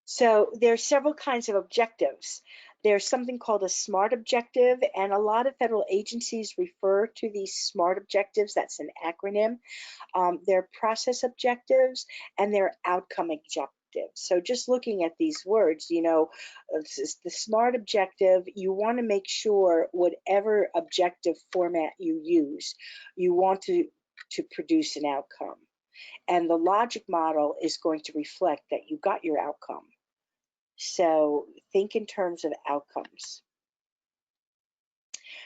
So there's several kinds of objectives. There's something called a SMART objective, and a lot of federal agencies refer to these SMART objectives. That's an acronym. They're process objectives and they're outcome objectives. So just looking at these words, you know, the SMART objective, you want to make sure whatever objective format you use, you want to produce an outcome. And the logic model is going to reflect that you got your outcome. So think in terms of outcomes.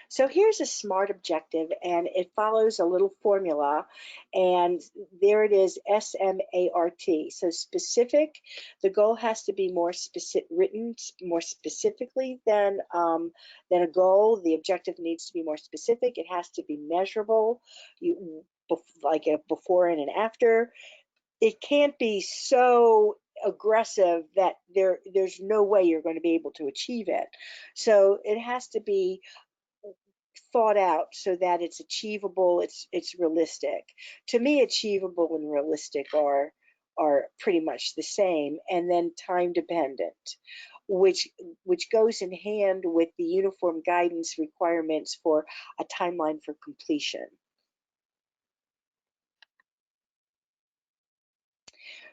So here's a SMART objective, and it follows a little formula, and there it is, SMART. So specific, the goal has to be more specific, written more specifically than a goal. The objective needs to be more specific. It has to be measurable, like a before and an after. It can't be so aggressive that there's no way you're going to be able to achieve it. So it has to be thought out so that it's achievable, it's realistic. To me, achievable and realistic are pretty much the same, and then time dependent, which goes in hand with the uniform guidance requirements for a timeline for completion.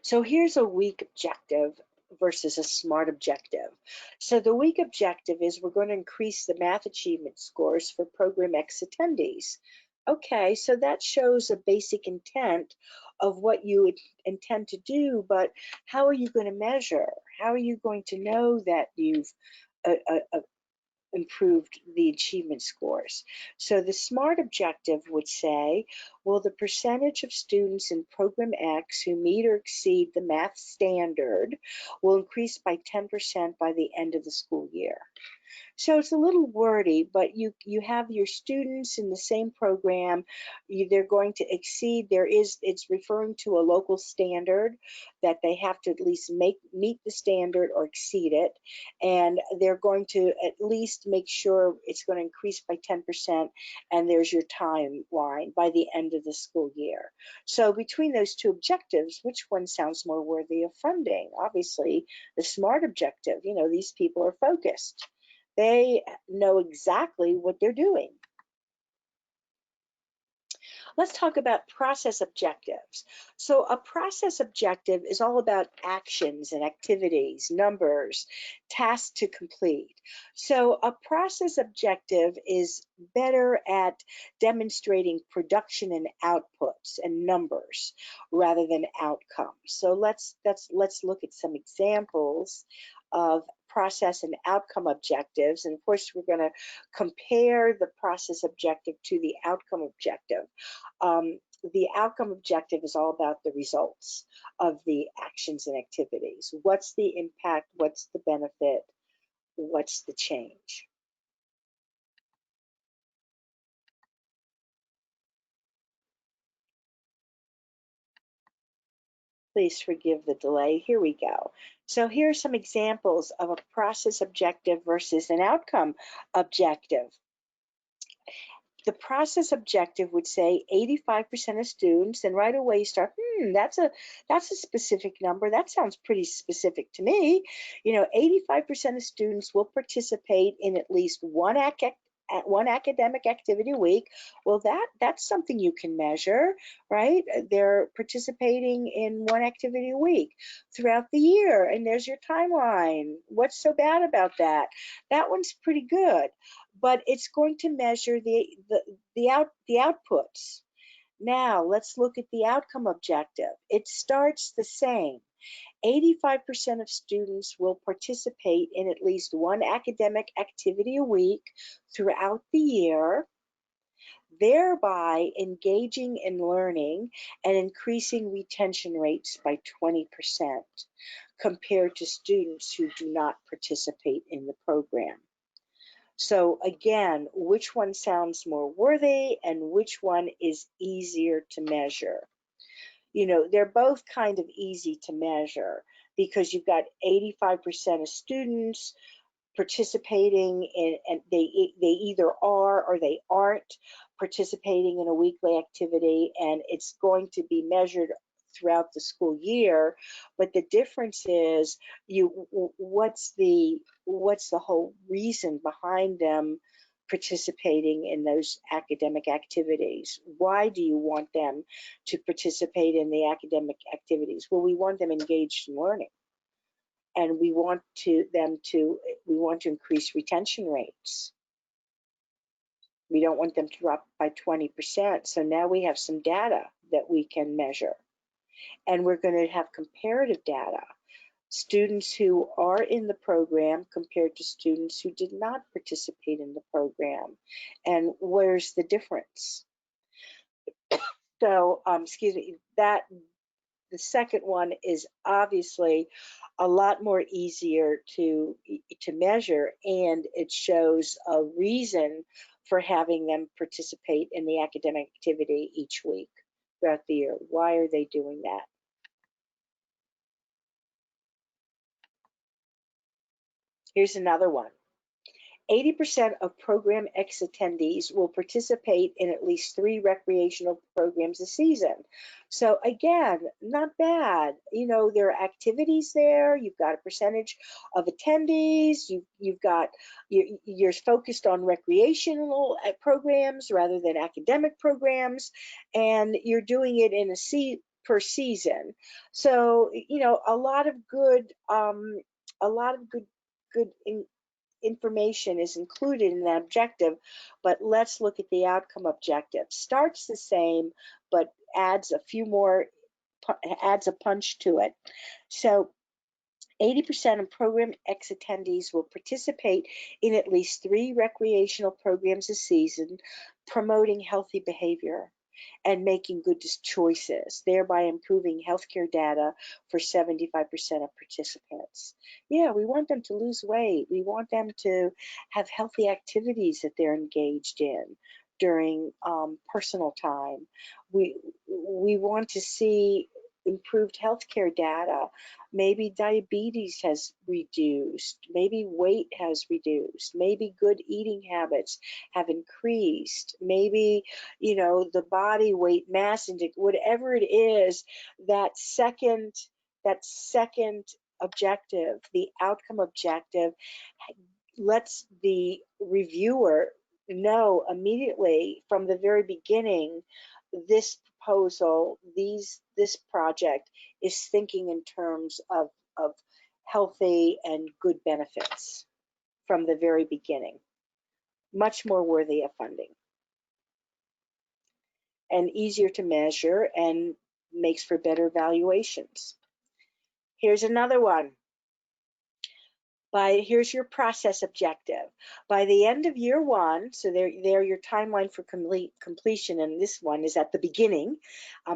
So here's a weak objective versus a SMART objective. So the weak objective is we're going to increase the math achievement scores for Program X attendees. Okay, so that shows a basic intent of what you intend to do, but how are you going to measure? How are you going to know that you've improved the achievement scores? So the SMART objective would say, well, the percentage of students in Program X who meet or exceed the math standard will increase by 10% by the end of the school year. So it's a little wordy, but you have your students in the same program. They're going to exceed. It's referring to a local standard that they have to at least meet the standard or exceed it, and they're going to at least make sure it's going to increase by 10%. And there's your timeline by the end of the school year. So between those two objectives, which one sounds more worthy of funding? Obviously, the SMART objective. You know, these people are focused. They know exactly what they're doing. Let's talk about process objectives. So a process objective is all about actions and activities, numbers, tasks to complete. So a process objective is better at demonstrating production and outputs and numbers rather than outcomes. So let's look at some examples of process and outcome objectives. And of course, we're going to compare the process objective to the outcome objective. The outcome objective is all about the results of the actions and activities. What's the impact? What's the benefit? What's the change? Please forgive the delay. Here we go. So here are some examples of a process objective versus an outcome objective. The process objective would say 85% of students, and right away you start, that's a specific number. That sounds pretty specific to me. You know, 85% of students will participate in at least one academic activity a week. Well, that's something you can measure, right? They're participating in one activity a week throughout the year, and there's your timeline. What's so bad about that? That one's pretty good, but it's going to measure the outputs. Now let's look at the outcome objective. It starts the same. 85% of students will participate in at least one academic activity a week throughout the year, thereby engaging in learning and increasing retention rates by 20% compared to students who do not participate in the program. So again, which one sounds more worthy and which one is easier to measure? You know, they're both kind of easy to measure because you've got 85% of students participating in, and they either are or they aren't participating in a weekly activity, and it's going to be measured throughout the school year. But the difference is what's the whole reason behind them participating in those academic activities? Why do you want them to participate in the academic activities? Well, we want them engaged in learning, and we want to increase retention rates. We don't want them to drop by 20%. So now we have some data that we can measure, and we're going to have comparative data. Students who are in the program compared to students who did not participate in the program, and where's the difference? So, excuse me, that the second one is obviously a lot more easier to measure, and it shows a reason for having them participate in the academic activity each week throughout the year. Why are they doing that? Here's another one. 80% of Program X attendees will participate in at least 3 recreational programs a season. So again, not bad. You know, there are activities there. You've got a percentage of attendees. You're focused on recreational programs rather than academic programs, and you're doing it in per season. So, you know, a lot of good information is included in that objective, but let's look at the outcome objective. Starts the same, but adds a punch to it. So 80% of Program X attendees will participate in at least 3 recreational programs a season, promoting healthy behavior and making good choices, thereby improving healthcare data for 75% of participants. Yeah, we want them to lose weight. We want them to have healthy activities that they're engaged in during personal time. We want to see improved healthcare data. Maybe diabetes has reduced, maybe weight has reduced, maybe good eating habits have increased, maybe, you know, the body weight mass index, whatever it is, that second objective, the outcome objective, lets the reviewer know immediately from the very beginning this proposal, this project is thinking in terms of healthy and good benefits from the very beginning. Much more worthy of funding and easier to measure and makes for better valuations. Here's another one. Here's your process objective. By the end of year 1, so there your timeline for completion, and this one is at the beginning.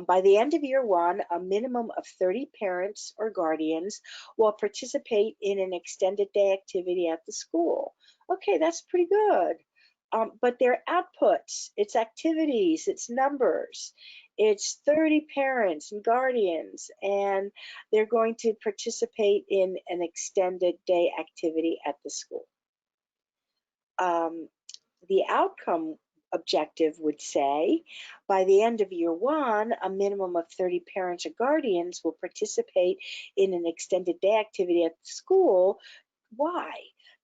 By the end of year 1, a minimum of 30 parents or guardians will participate in an extended day activity at the school. Okay, that's pretty good. But their outputs, its activities, its numbers, it's 30 parents and guardians, and they're going to participate in an extended day activity at the school. The outcome objective would say, by the end of year 1, a minimum of 30 parents or guardians will participate in an extended day activity at the school. Why?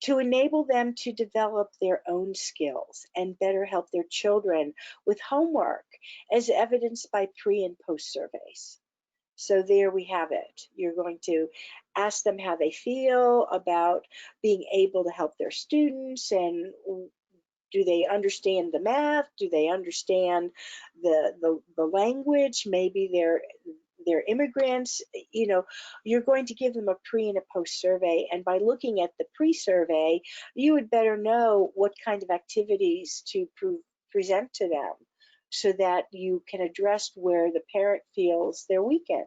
To enable them to develop their own skills and better help their children with homework, as evidenced by pre and post surveys. So there we have it. You're going to ask them how they feel about being able to help their students, and do they understand the math? Do they understand the language? Maybe they're immigrants, you're going to give them a pre and a post survey. And by looking at the pre-survey, you would better know what kind of activities to present to them so that you can address where the parent feels they're weakened.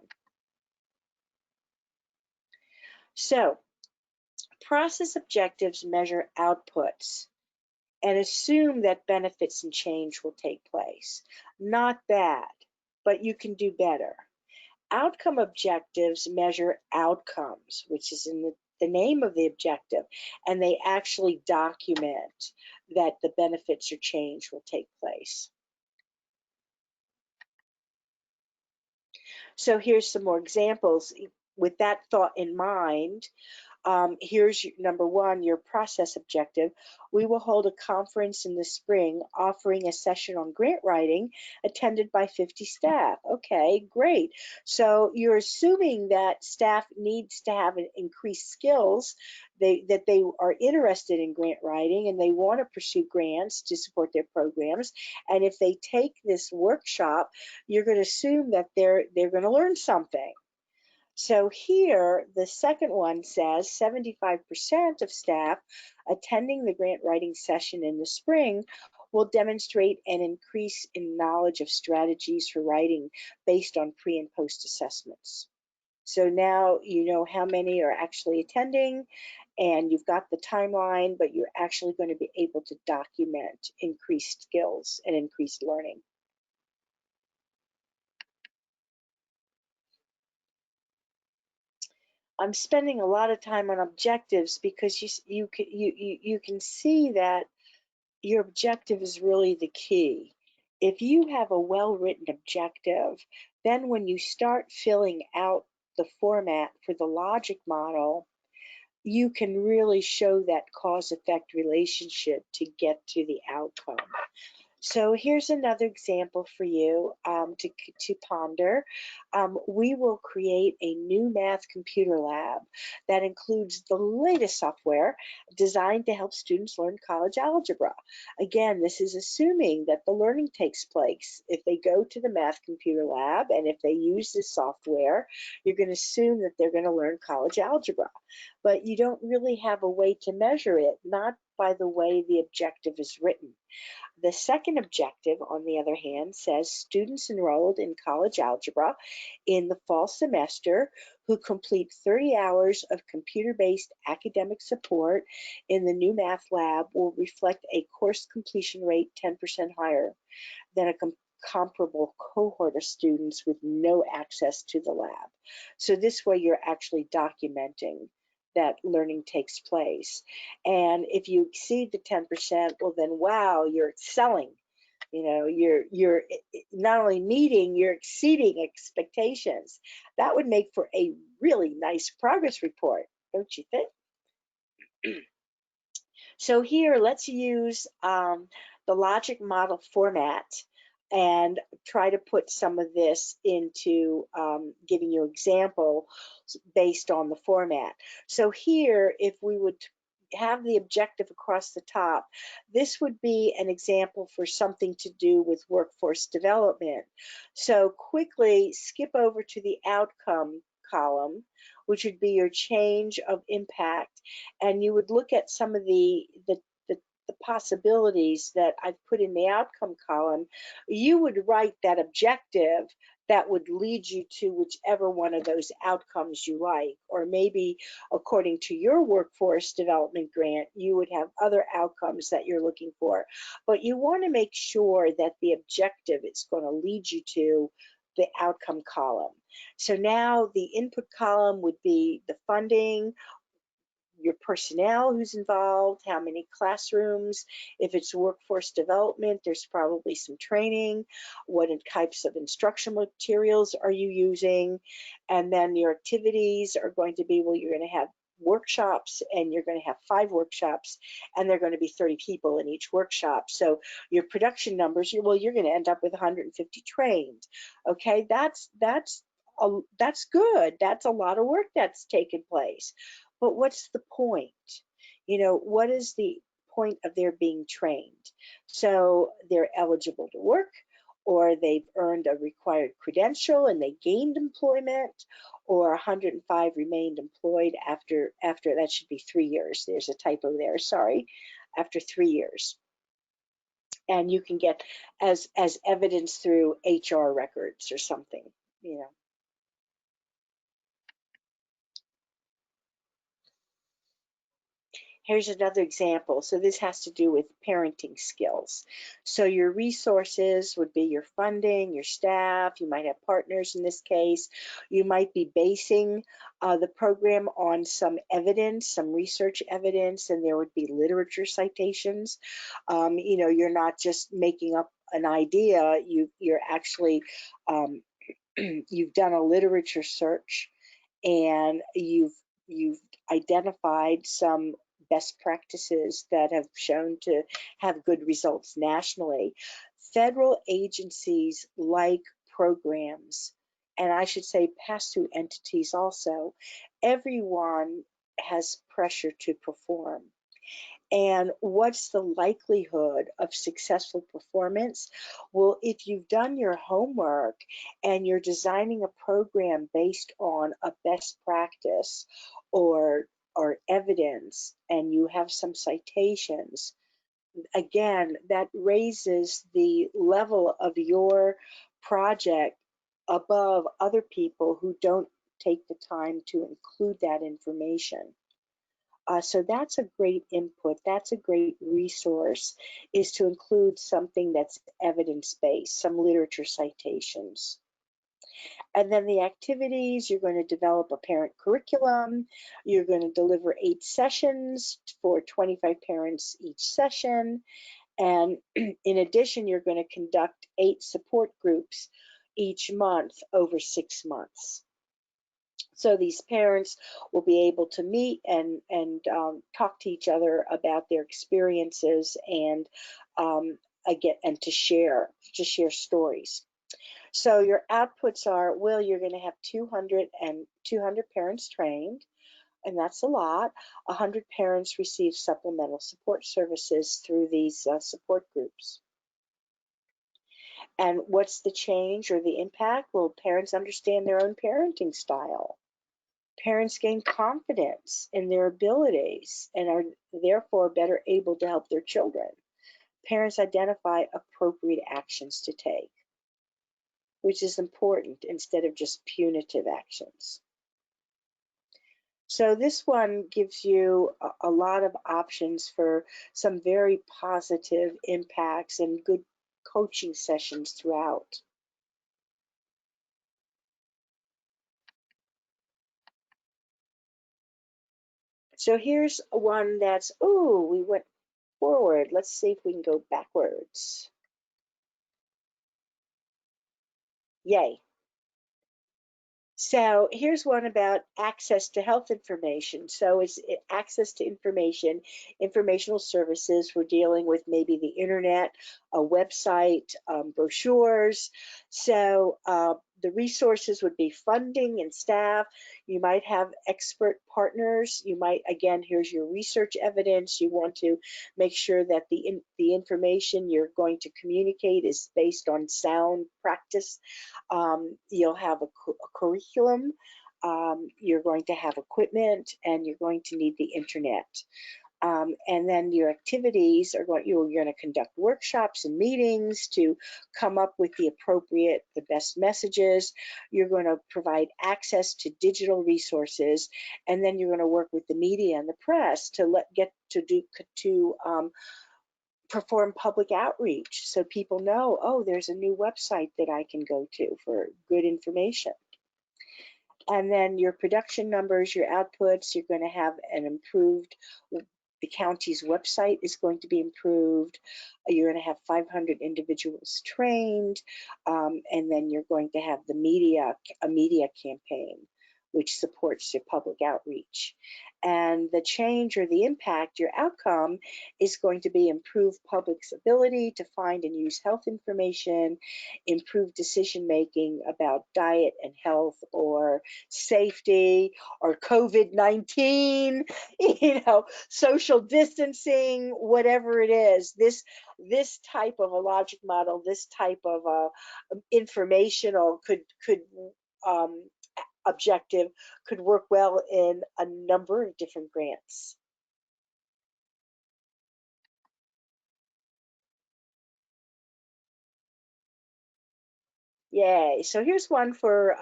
So, process objectives measure outputs and assume that benefits and change will take place. Not bad, but you can do better. Outcome objectives measure outcomes, which is in the name of the objective, and they actually document that the benefits or change will take place. So here's some more examples. With that thought in mind, here's number one, your process objective. We will hold a conference in the spring offering a session on grant writing attended by 50 staff. Okay, great. So you're assuming that staff needs to have increased skills, that they are interested in grant writing and they want to pursue grants to support their programs. And if they take this workshop, you're going to assume that they're going to learn something. So here, the second one says 75% of staff attending the grant writing session in the spring will demonstrate an increase in knowledge of strategies for writing based on pre and post assessments. So now you know how many are actually attending and you've got the timeline, but you're actually going to be able to document increased skills and increased learning. I'm spending a lot of time on objectives because you can see that your objective is really the key. If you have a well-written objective, then when you start filling out the format for the logic model, you can really show that cause-effect relationship to get to the outcome. So here's another example for you to ponder. We will create a new math computer lab that includes the latest software designed to help students learn college algebra. Again, this is assuming that the learning takes place. If they go to the math computer lab and if they use this software, you're going to assume that they're going to learn college algebra. But you don't really have a way to measure it, not by the way the objective is written. The second objective, on the other hand, says students enrolled in college algebra in the fall semester who complete 30 hours of computer-based academic support in the new math lab will reflect a course completion rate 10% higher than a comparable cohort of students with no access to the lab. So this way you're actually documenting that learning takes place. And if you exceed the 10%, well then wow, you're excelling. You're not only meeting, you're exceeding expectations. That would make for a really nice progress report, don't you think? So here, let's use the logic model format and try to put some of this into giving you examples based on the format. So here, if we would have the objective across the top, this would be an example for something to do with workforce development. So quickly skip over to the outcome column, which would be your change of impact, and you would look at some of the possibilities that I've put in the outcome column. You would write that objective that would lead you to whichever one of those outcomes you like, or maybe according to your workforce development grant, you would have other outcomes that you're looking for. But you want to make sure that the objective is going to lead you to the outcome column. So now the input column would be the funding, your personnel who's involved, how many classrooms. If it's workforce development, there's probably some training. What types of instructional materials are you using? And then your activities are going to be, well, you're going to have workshops, and you're going to have 5 workshops, and they're going to be 30 people in each workshop. So your production numbers, well, you're going to end up with 150 trained. Okay, that's good. That's a lot of work that's taken place. But what's the point? What is the point of their being trained? So they're eligible to work, or they've earned a required credential and they gained employment, or 105 remained employed after that should be 3 years. There's a typo there, sorry, after 3 years. And you can get as evidence through HR records or something, you know. Here's another example. So this has to do with parenting skills. So your resources would be your funding, your staff, you might have partners in this case. You might be basing the program on some evidence, some research evidence, and there would be literature citations. You know, you're not just making up an idea, you're actually, you've done a literature search and you've identified some best practices that have shown to have good results nationally. Federal agencies like programs, and I should say pass-through entities also. Everyone has pressure to perform. And what's the likelihood of successful performance? Well, if you've done your homework and you're designing a program based on a best practice or evidence, and you have some citations, again, that raises the level of your project above other people who don't take the time to include that information. So that's a great input. That's a great resource, is to include something that's evidence-based, some literature citations. And then the activities, you're going to develop a parent curriculum. You're going to deliver 8 sessions for 25 parents each session. And in addition, you're going to conduct 8 support groups each month over 6 months. So these parents will be able to meet and talk to each other about their experiences and again, and to share stories. So your outputs are, well, you're going to have 200 parents trained, and that's a lot. 100 parents receive supplemental support services through these support groups. And what's the change or the impact? Well, parents understand their own parenting style. Parents gain confidence in their abilities and are therefore better able to help their children. Parents identify appropriate actions to take, which is important instead of just punitive actions. So this one gives you a lot of options for some very positive impacts and good coaching sessions throughout. So here's one that's, oh, we went forward. Let's see if we can go backwards. Yay. So here's one about access to health information. So it's access to information, informational services. We're dealing with maybe the internet, a website, brochures. So the resources would be funding and staff. You might have expert partners. You might, again, here's your research evidence. You want to make sure that the information you're going to communicate is based on sound practice. You'll have a curriculum, you're going to have equipment, and you're going to need the internet. And then your activities are you're going to conduct workshops and meetings to come up with the best messages. You're going to provide access to digital resources, and then you're going to work with the media and the press to perform public outreach so people know, oh, there's a new website that I can go to for good information. And then your production numbers, your outputs, you're going to have an improved, the county's website is going to be improved. You're going to have 500 individuals trained, and then you're going to have a media campaign which supports your public outreach. And the change or the impact, your outcome, is going to be improved public's ability to find and use health information, improve decision making about diet and health or safety or COVID-19, social distancing, whatever it is. This type of a logic model, this type of informational could um, objective could work well in a number of different grants. Yay. So here's one for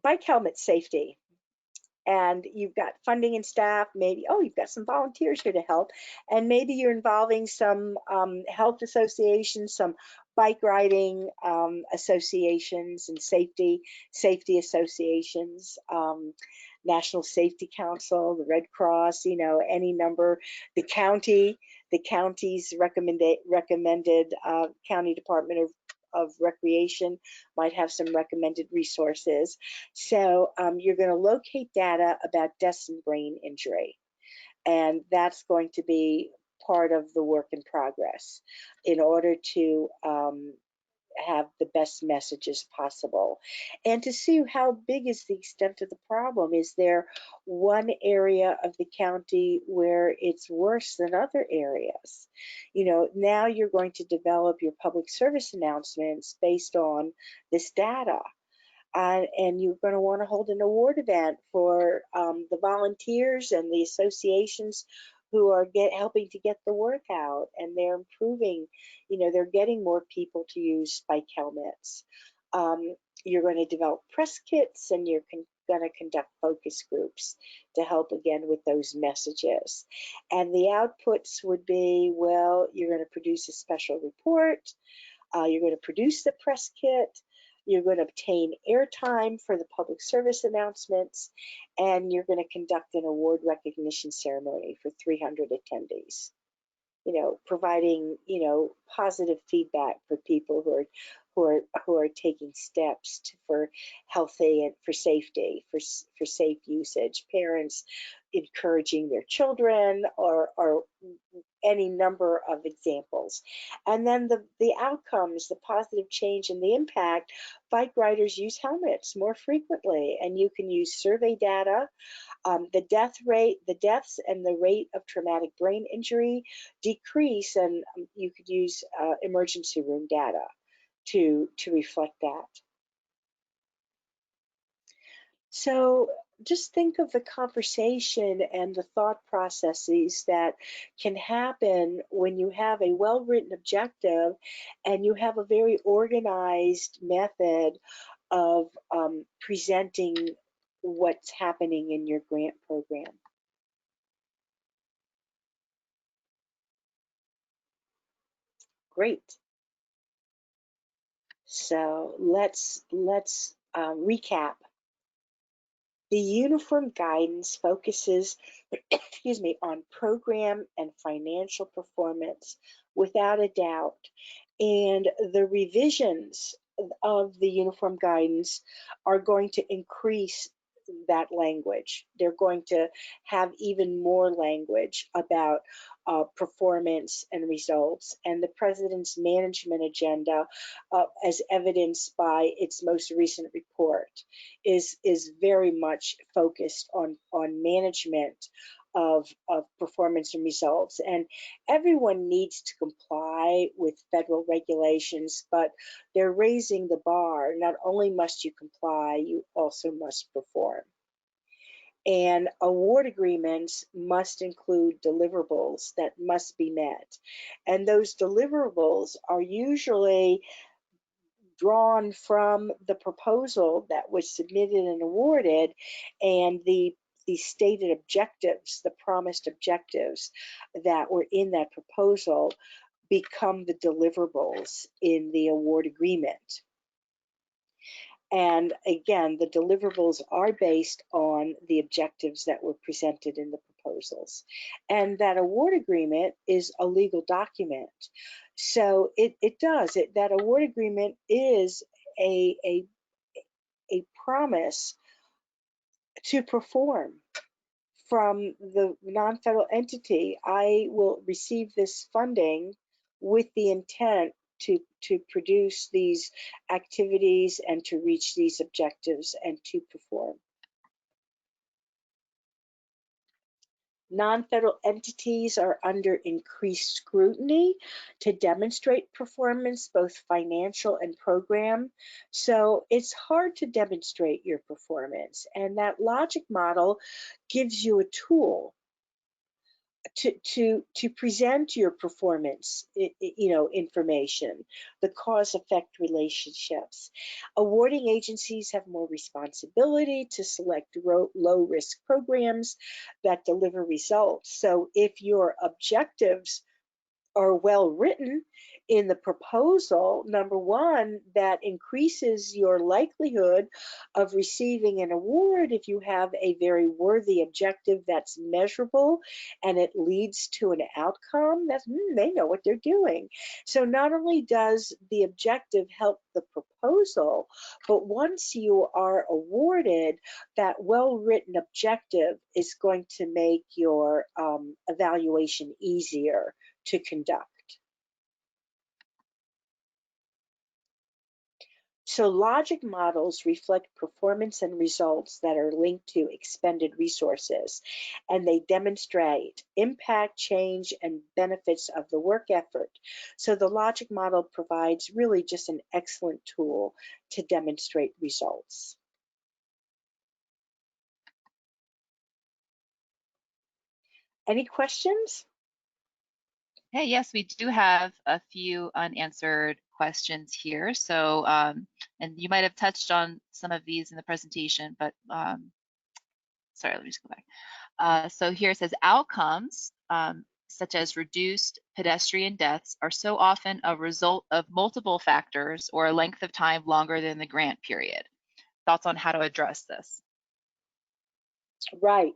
bike helmet safety. And you've got funding and staff, maybe, oh, you've got some volunteers here to help. And maybe you're involving some health associations, some bike riding associations and safety associations, National Safety Council, the Red Cross, any number, the county's recommended county department of recreation might have some recommended resources. So you're going to locate data about deaths and brain injury, and that's going to be part of the work in progress in order to have the best messages possible, and to see how big is the extent of the problem. Is there one area of the county where it's worse than other areas? Now you're going to develop your public service announcements based on this data. And you're going to want to hold an award event for the volunteers and the associations who are helping to get the word out, and they're improving, they're getting more people to use bike helmets. You're going to develop press kits, and you're going to conduct focus groups to help again with those messages. And the outputs would be, well, you're going to produce a special report, you're going to produce the press kit, you're going to obtain airtime for the public service announcements, and you're going to conduct an award recognition ceremony for 300 attendees. Providing positive feedback for people who are taking steps for healthy and for safety, for safe usage. Parents encouraging their children, or any number of examples. And then the outcomes, the positive change and the impact. Bike riders use helmets more frequently, and you can use survey data. The deaths and the rate of traumatic brain injury decrease, and you could use emergency room data to reflect that. So just think of the conversation and the thought processes that can happen when you have a well-written objective and you have a very organized method of presenting what's happening in your grant program. Great. So let's recap. The uniform guidance focuses, excuse me, on program and financial performance without a doubt. And the revisions of the uniform guidance are going to increase that language. They're going to have even more language about performance and results. And the president's management agenda, as evidenced by its most recent report, is very much focused on management of performance and results. And everyone needs to comply with federal regulations, but they're raising the bar. Not only must you comply, you also must perform. And award agreements must include deliverables that must be met. And those deliverables are usually drawn from the proposal that was submitted and awarded, and the stated objectives, the promised objectives that were in that proposal become the deliverables in the award agreement. And again, the deliverables are based on the objectives that were presented in the proposals. And that award agreement is a legal document. So that award agreement is a promise to perform from the non-federal entity. I will receive this funding with the intent to produce these activities and to reach these objectives and to perform. Non-federal entities are under increased scrutiny to demonstrate performance, both financial and program. So it's hard to demonstrate your performance. And that logic model gives you a tool to present your performance, information, the cause-effect relationships. Awarding agencies have more responsibility to select low-risk programs that deliver results. So if your objectives are well written in the proposal, number one, that increases your likelihood of receiving an award if you have a very worthy objective that's measurable and it leads to an outcome. That's they know what they're doing. So not only does the objective help the proposal, but once you are awarded, that well-written objective is going to make your evaluation easier to conduct. So logic models reflect performance and results that are linked to expended resources, and they demonstrate impact, change, and benefits of the work effort. So the logic model provides really just an excellent tool to demonstrate results. Any questions? Hey, yes, we do have a few unanswered questions here. So, and you might have touched on some of these in the presentation, but sorry, let me just go back. So here it says outcomes, such as reduced pedestrian deaths, are so often a result of multiple factors or a length of time longer than the grant period. Thoughts on how to address this? Right.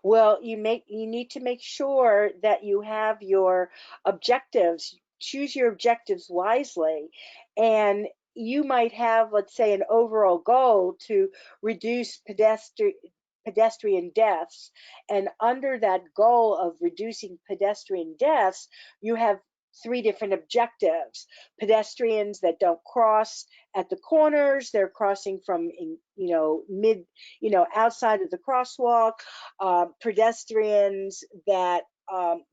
Well, you need to make sure that you have your objectives, choose your objectives wisely. And you might have, let's say, an overall goal to reduce pedestrian deaths. And under that goal of reducing pedestrian deaths, you have three different objectives. Pedestrians that don't cross at the corners, they're crossing from outside of the crosswalk. Pedestrians that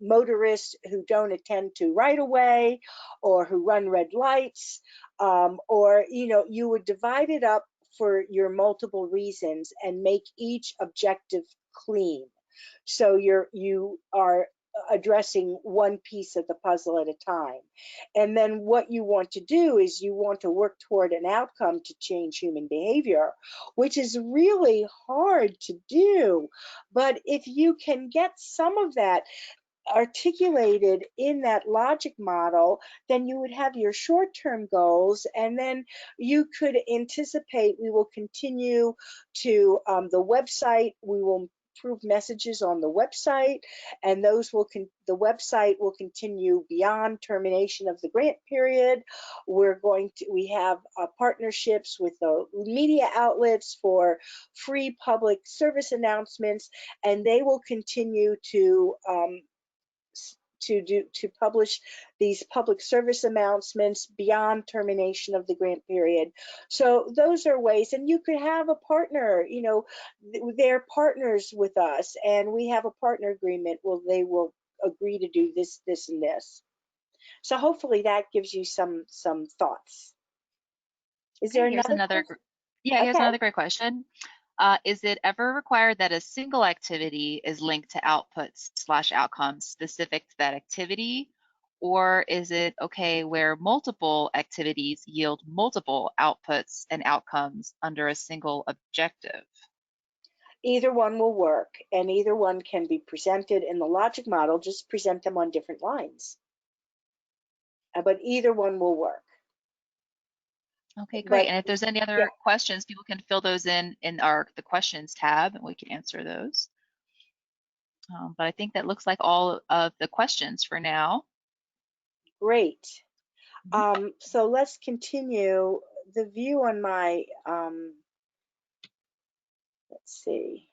motorists who don't attend to right away or who run red lights, or you would divide it up for your multiple reasons and make each objective clean. So you are addressing one piece of the puzzle at a time. And then what you want to do is you want to work toward an outcome to change human behavior, which is really hard to do. But if you can get some of that articulated in that logic model, then you would have your short-term goals, and then you could anticipate. We will continue to the website. We will improve messages on the website, and the website will continue beyond termination of the grant period. We have partnerships with the media outlets for free public service announcements, and they will continue to publish these public service announcements beyond termination of the grant period. So those are ways, and you could have a partner, they're partners with us, and we have a partner agreement. Well, they will agree to do this, this, and this. So hopefully that gives you some thoughts. Is there Here's another question? Yeah, here's Okay. another great question. Is it ever required that a single activity is linked to outputs/outcomes specific to that activity? Or is it okay where multiple activities yield multiple outputs and outcomes under a single objective? Either one will work, and either one can be presented in the logic model. Just present them on different lines. But either one will work. Okay, great. But And if there's any yeah, other questions, people can fill those in the questions tab, and we can answer those. But I think that looks like all of the questions for now. great. So let's continue. The view on my, let's see.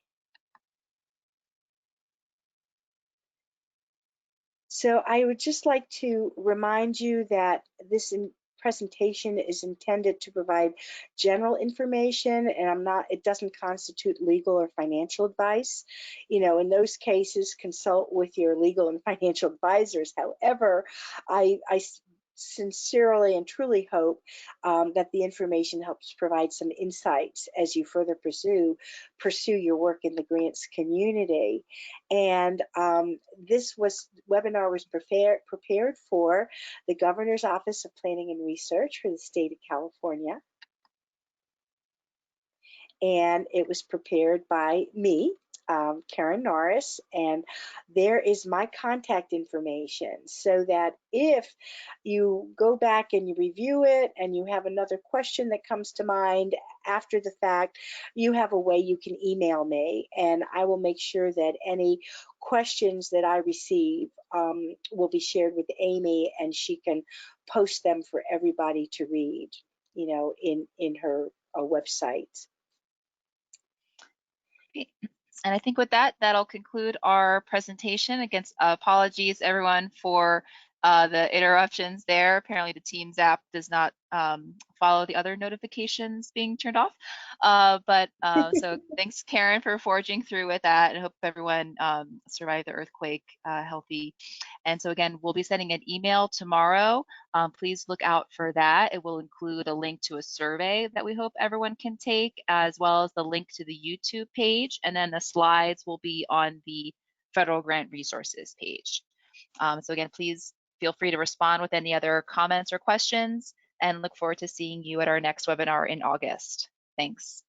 So I would just like to remind you that this presentation is intended to provide general information, and it doesn't constitute legal or financial advice. In those cases, consult with your legal and financial advisors. However, I sincerely and truly hope that the information helps provide some insights as you further pursue your work in the grants community. And this webinar was prepared for the Governor's Office of Planning and Research for the state of California. And it was prepared by me, Karen Norris, and there is my contact information, so that if you go back and you review it and you have another question that comes to mind after the fact, you have a way you can email me, and I will make sure that any questions that I receive will be shared with Amy, and she can post them for everybody to read, in her website. And I think with that, that'll conclude our presentation. Against apologies everyone for the interruptions there. Apparently the Teams app does not follow the other notifications being turned off. So thanks, Karen, for forging through with that, and hope everyone survived the earthquake healthy. And so again, we'll be sending an email tomorrow. Please look out for that. It will include a link to a survey that we hope everyone can take, as well as the link to the YouTube page, and then the slides will be on the federal grant resources page. So again, please feel free to respond with any other comments or questions, and look forward to seeing you at our next webinar in August. Thanks.